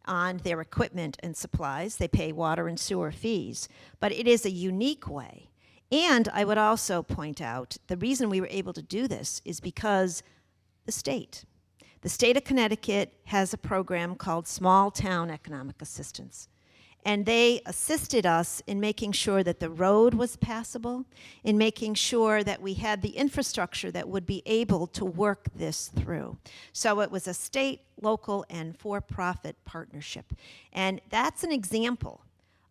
on their equipment and supplies. They pay water and sewer fees. But it is a unique way. And I would also point out the reason we were able to do this is because the state of Connecticut has a program called Small Town Economic Assistance. And they assisted us in making sure that the road was passable, in making sure that we had the infrastructure that would be able to work this through. So it was a state, local, and for-profit partnership. And that's an example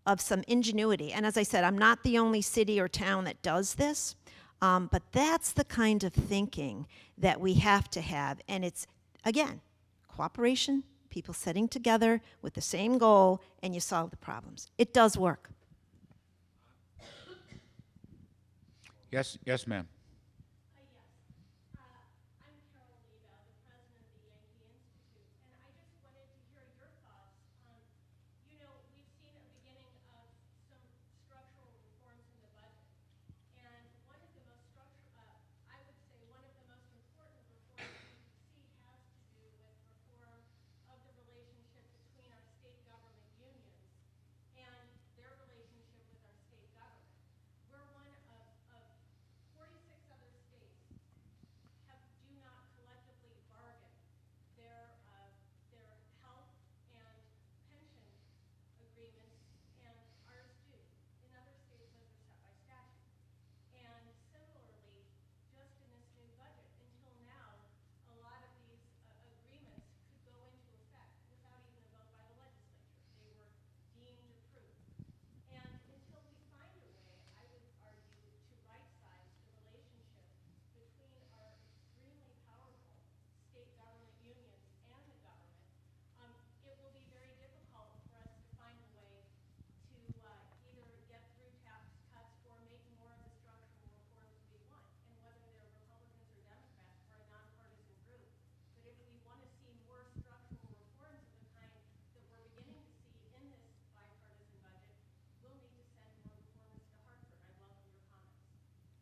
of some ingenuity. And as I said, I'm not the only city or town that does this, but that's the kind of thinking that we have to have. And it's, again, cooperation, people sitting together with the same goal, and you solve the problems. It does work. Yes, ma'am. I'm Carol Leva, the president of the Yankee Institute, and I just wanted to hear your thoughts on, we've seen a beginning of some structural reforms in the budget, and one of the most I would say one of the most important reforms we see has to do with reform of the relationship between our state government unions and their relationship with our state government. We're one of 46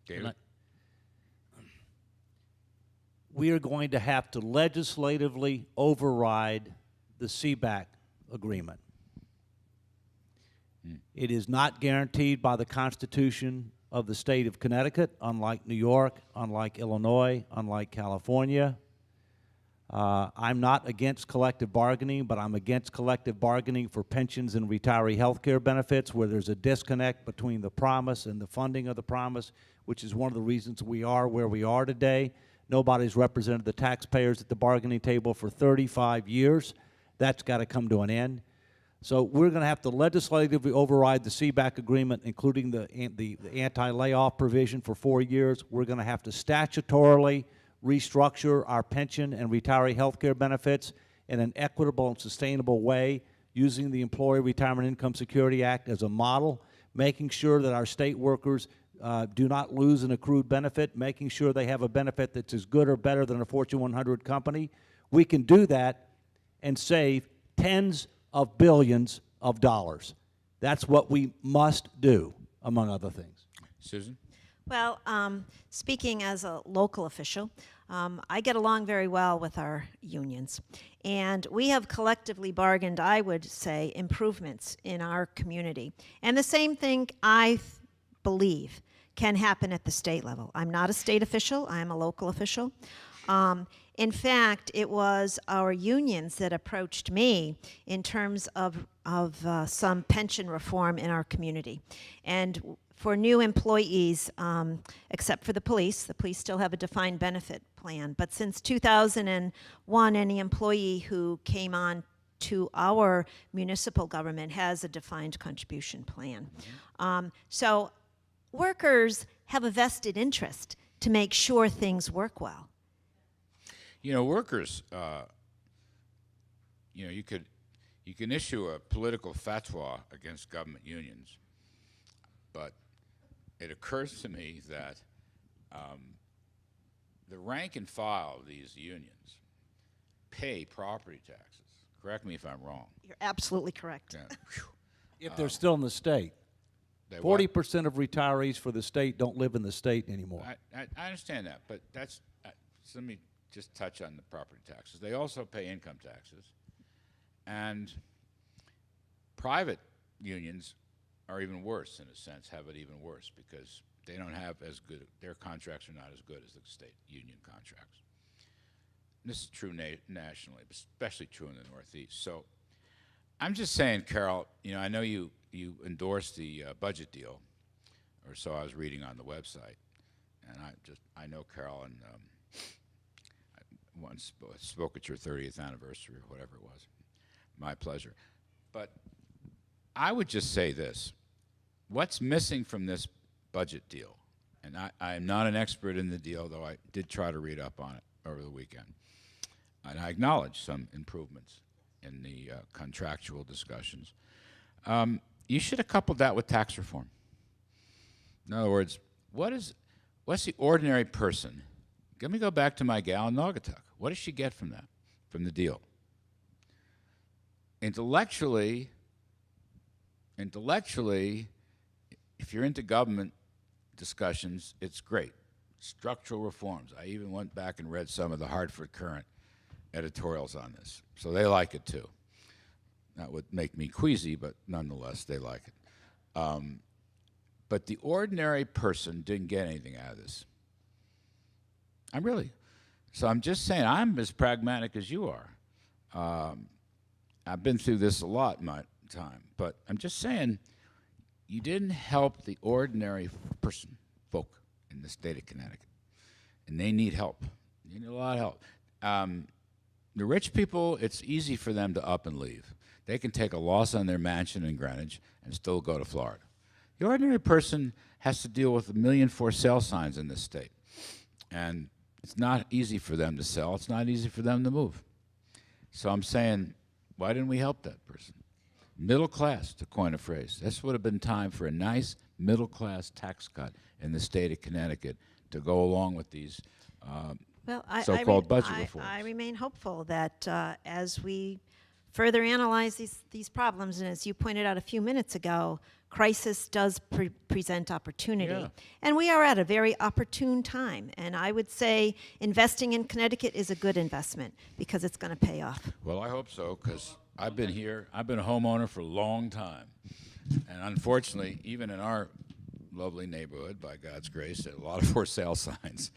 David? We are going to have to legislatively override the CBAC agreement. It is not guaranteed by the Constitution of the state of Connecticut, unlike New York, unlike Illinois, unlike California. I'm not against collective bargaining, but I'm against collective bargaining for pensions and retiree health care benefits where there's a disconnect between the promise and the funding of the promise, which is one of the reasons we are where we are today. Nobody's represented the taxpayers at the bargaining table for 35 years. That's got to come to an end. So we're going to have to legislatively override the CBAC agreement, including the anti-layoff provision for 4 years. We're going to have to statutorily restructure our pension and retiree health care benefits in an equitable and sustainable way, using the Employee Retirement Income Security Act as a model, making sure that our state workers do not lose an accrued benefit, making sure they have a benefit that's as good or better than a Fortune 100 company. We can do that and save tens of billions of dollars. That's what we must do, among other things. Susan? Well, speaking as a local official, I get along very well with our unions. And we have collectively bargained, I would say, improvements in our community. And the same thing, I believe, can happen at the state level. I'm not a state official, I'm a local official. In fact, it was our unions that approached me in terms of some pension reform in our community. And for new employees, except for the police still have a defined benefit plan. But since 2001, any employee who came on to our municipal government has a defined contribution plan. So workers have a vested interest to make sure things work well. You know, workers, you know, you can issue a political fatwa against government unions, but it occurs to me that the rank and file of these unions pay property taxes. Correct me if I'm wrong. You're absolutely correct. Yeah. If they're still in the state. They what? 40% of retirees for the state don't live in the state anymore. I understand that, but that's, so let me just touch on the property taxes. They also pay income taxes, and private unions are even worse in a sense, have it even worse because they don't have as good, their contracts are not as good as the state union contracts. And this is true nationally, but especially true in the Northeast. So I'm just saying, Carol, you know, I know you endorsed the budget deal, or so I was reading on the website, and I know Carol, and I once spoke at your 30th anniversary or whatever it was. My pleasure. But I would just say this. What's missing from this budget deal, and I am not an expert in the deal, though I did try to read up on it over the weekend, and I acknowledge some improvements in the contractual discussions. You should have coupled that with tax reform. In other words, what's the ordinary person? Let me go back to my gal in Naugatuck. What does she get from that, from the deal? Intellectually, if you're into government discussions, it's great. Structural reforms. I even went back and read some of the Hartford Current editorials on this, so they like it too. That would make me queasy, but nonetheless, they like it. But the ordinary person didn't get anything out of this. So I'm just saying, I'm as pragmatic as you are. I've been through this a lot in my time, but I'm just saying, you didn't help the ordinary person, folk in the state of Connecticut, and they need help. They need a lot of help. The rich people, it's easy for them to up and leave. They can take a loss on their mansion in Greenwich and still go to Florida. The ordinary person has to deal with 1 million for sale signs in this state. And it's not easy for them to sell. It's not easy for them to move. So I'm saying, why didn't we help that person? Middle class, to coin a phrase. This would have been time for a nice middle class tax cut in the state of Connecticut to go along with these Well, so-called budget reforms. I remain hopeful that as we further analyze these problems, and as you pointed out a few minutes ago, crisis does present opportunity. Yeah. And we are at a very opportune time, and I would say investing in Connecticut is a good investment because it's going to pay off. Well, I hope so, because I've been here. I've been a homeowner for a long time. And unfortunately, even in our lovely neighborhood, by God's grace, there are a lot of for sale signs.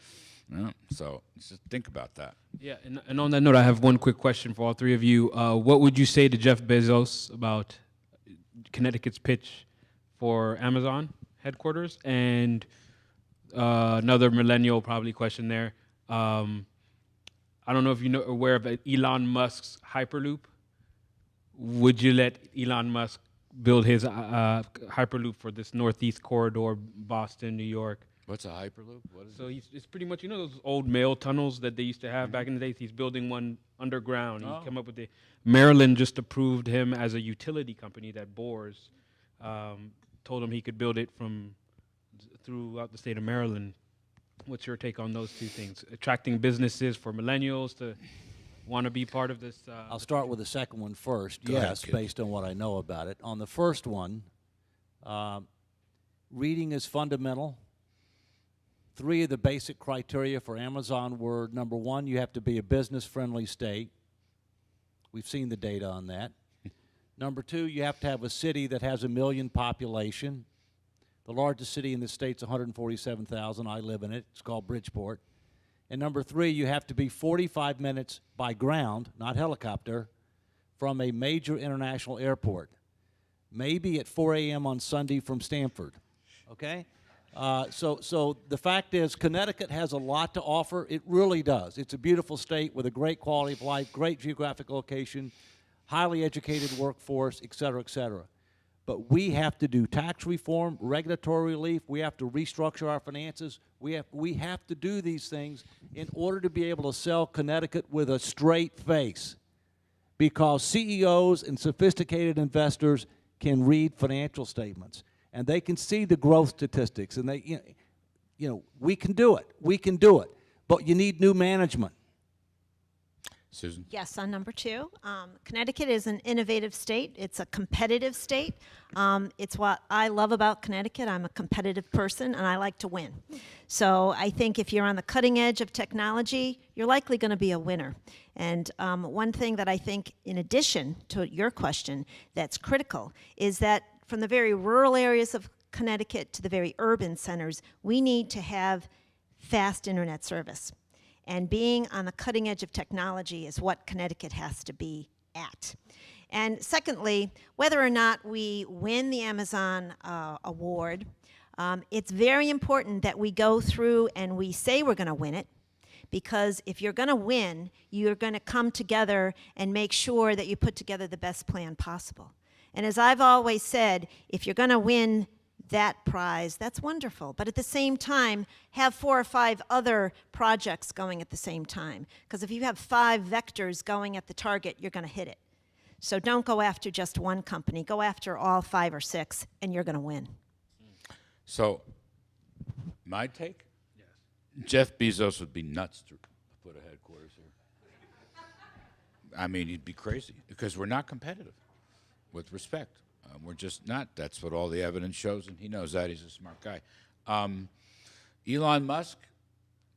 Yeah, so just think about that. Yeah, and on that note, I have one quick question for all three of you. What would you say to Jeff Bezos about Connecticut's pitch for Amazon headquarters? And another millennial probably question there. I don't know if you know aware of Elon Musk's Hyperloop. Would you let Elon Musk build his Hyperloop for this Northeast corridor, Boston, New York? What's a Hyperloop? What is So it's pretty much, you know, those old mail tunnels that they used to have back in the days. He's building one underground. Oh. He came up with the Maryland just approved him as a utility company that bores. Told him he could build it from throughout the state of Maryland. What's your take on those two things? Attracting businesses for millennials to want to be part of this? I'll start with the second one first. Go ahead, Yes, kid. based on what I know about it. On the first one, reading is fundamental. 3 of the basic criteria for Amazon were, number 1, you have to be a business-friendly state. We've seen the data on that. Number 2, you have to have a city that has 1 million population. The largest city in the state's 147,000. I live in it. It's called Bridgeport. And number 3, you have to be 45 minutes by ground, not helicopter, from a major international airport. Maybe at 4 a.m. on Sunday from Stamford. Okay? So the fact is, Connecticut has a lot to offer. It really does. It's a beautiful state with a great quality of life, great geographic location, highly educated workforce, et cetera, et cetera. But we have to do tax reform, regulatory relief. We have to restructure our finances. We have to do these things in order to be able to sell Connecticut with a straight face, because CEOs and sophisticated investors can read financial statements, and they can see the growth statistics, and they, you know, we can do it. We can do it. But you need new management. Susan? Yes, on number 2. Connecticut is an innovative state. It's a competitive state. It's what I love about Connecticut. I'm a competitive person, and I like to win. So I think if you're on the cutting edge of technology, you're likely going to be a winner. And one thing that I think, in addition to your question, that's critical is that from the very rural areas of Connecticut to the very urban centers, we need to have fast internet service. And being on the cutting edge of technology is what Connecticut has to be at. And secondly, whether or not we win the Amazon award, it's very important that we go through and we say we're going to win it, because if you're going to win, you're going to come together and make sure that you put together the best plan possible. And as I've always said, if you're going to win that prize, that's wonderful. But at the same time, have 4 or 5 other projects going at the same time. Because if you have 5 vectors going at the target, you're going to hit it. So don't go after just one company. Go after all 5 or 6, and you're going to win. So, my take? Yes. Jeff Bezos would be nuts to put a headquarters here. I mean, he'd be crazy, because we're not competitive, with respect. We're just not. That's what all the evidence shows, and he knows that. He's a smart guy. Elon Musk,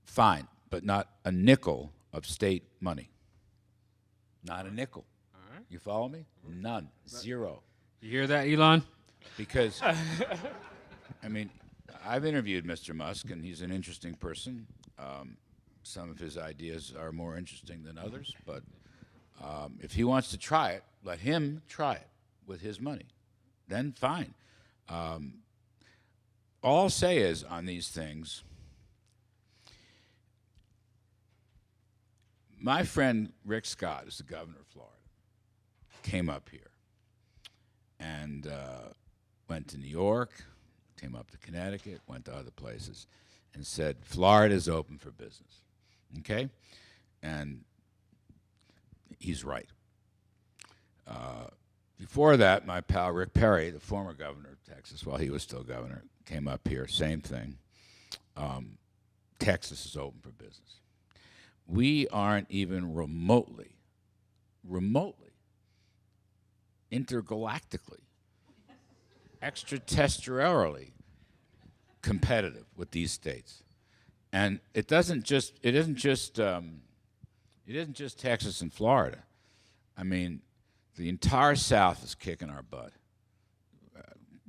fine, but not a nickel of state money. Not a nickel. All right. You follow me? None. Zero. You hear that, Elon? Because, I mean, I've interviewed Mr. Musk, and he's an interesting person. Some of his ideas are more interesting than others, but if he wants to try it, let him try it with his money. Then fine. All I'll say is, on these things, my friend Rick Scott is the governor of Florida, came up here and went to New York, came up to Connecticut, went to other places, and said, Florida is open for business. Okay? And he's right. Before that, my pal Rick Perry, the former governor of Texas, while he was still governor, came up here, same thing. Texas is open for business. We aren't even remotely intergalactically, extraterrestrially competitive with these states. And it isn't just Texas and Florida. I mean, the entire South is kicking our butt.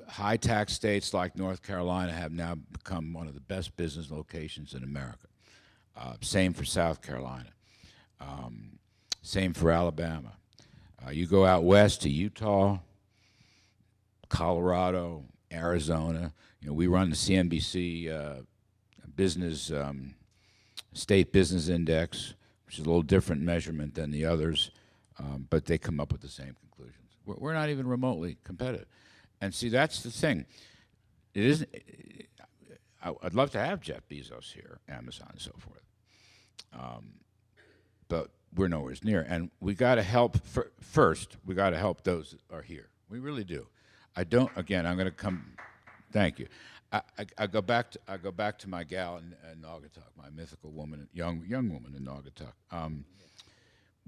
High tax states like North Carolina have now become one of the best business locations in America. Same for South Carolina. Same for Alabama. You go out west to Utah, Colorado, Arizona. You know, we run the CNBC business state business index, which is a little different measurement than the others, but they come up with the same conclusions. We're not even remotely competitive. And see, that's the thing. It isn't. I'd love to have Jeff Bezos here, Amazon, and so forth, but we're nowhere near. And we got to help first. We got to help those that are here. We really do. I don't. Again, I'm going to come. Thank you. I go back to my gal in Naugatuck, my mythical woman, young woman in Naugatuck.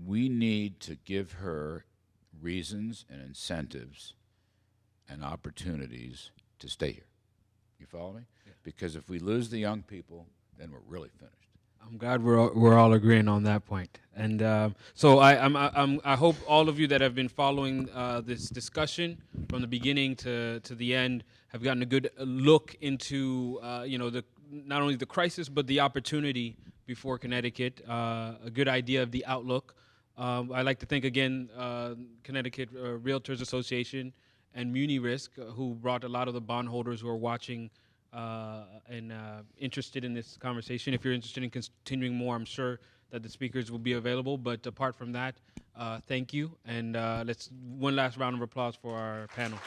We need to give her reasons and incentives and opportunities to stay here. You follow me? Yeah. Because if we lose the young people, then we're really finished. I'm glad we're all agreeing on that point. And so I hope all of you that have been following this discussion from the beginning to the end have gotten a good look into not only the crisis but the opportunity before Connecticut, a good idea of the outlook. I'd like to thank again Connecticut Realtors Association and Munirisk, who brought a lot of the bondholders who are watching and interested in this conversation. If you're interested in continuing more, I'm sure that the speakers will be available. But apart from that, thank you. And let's one last round of applause for our panel.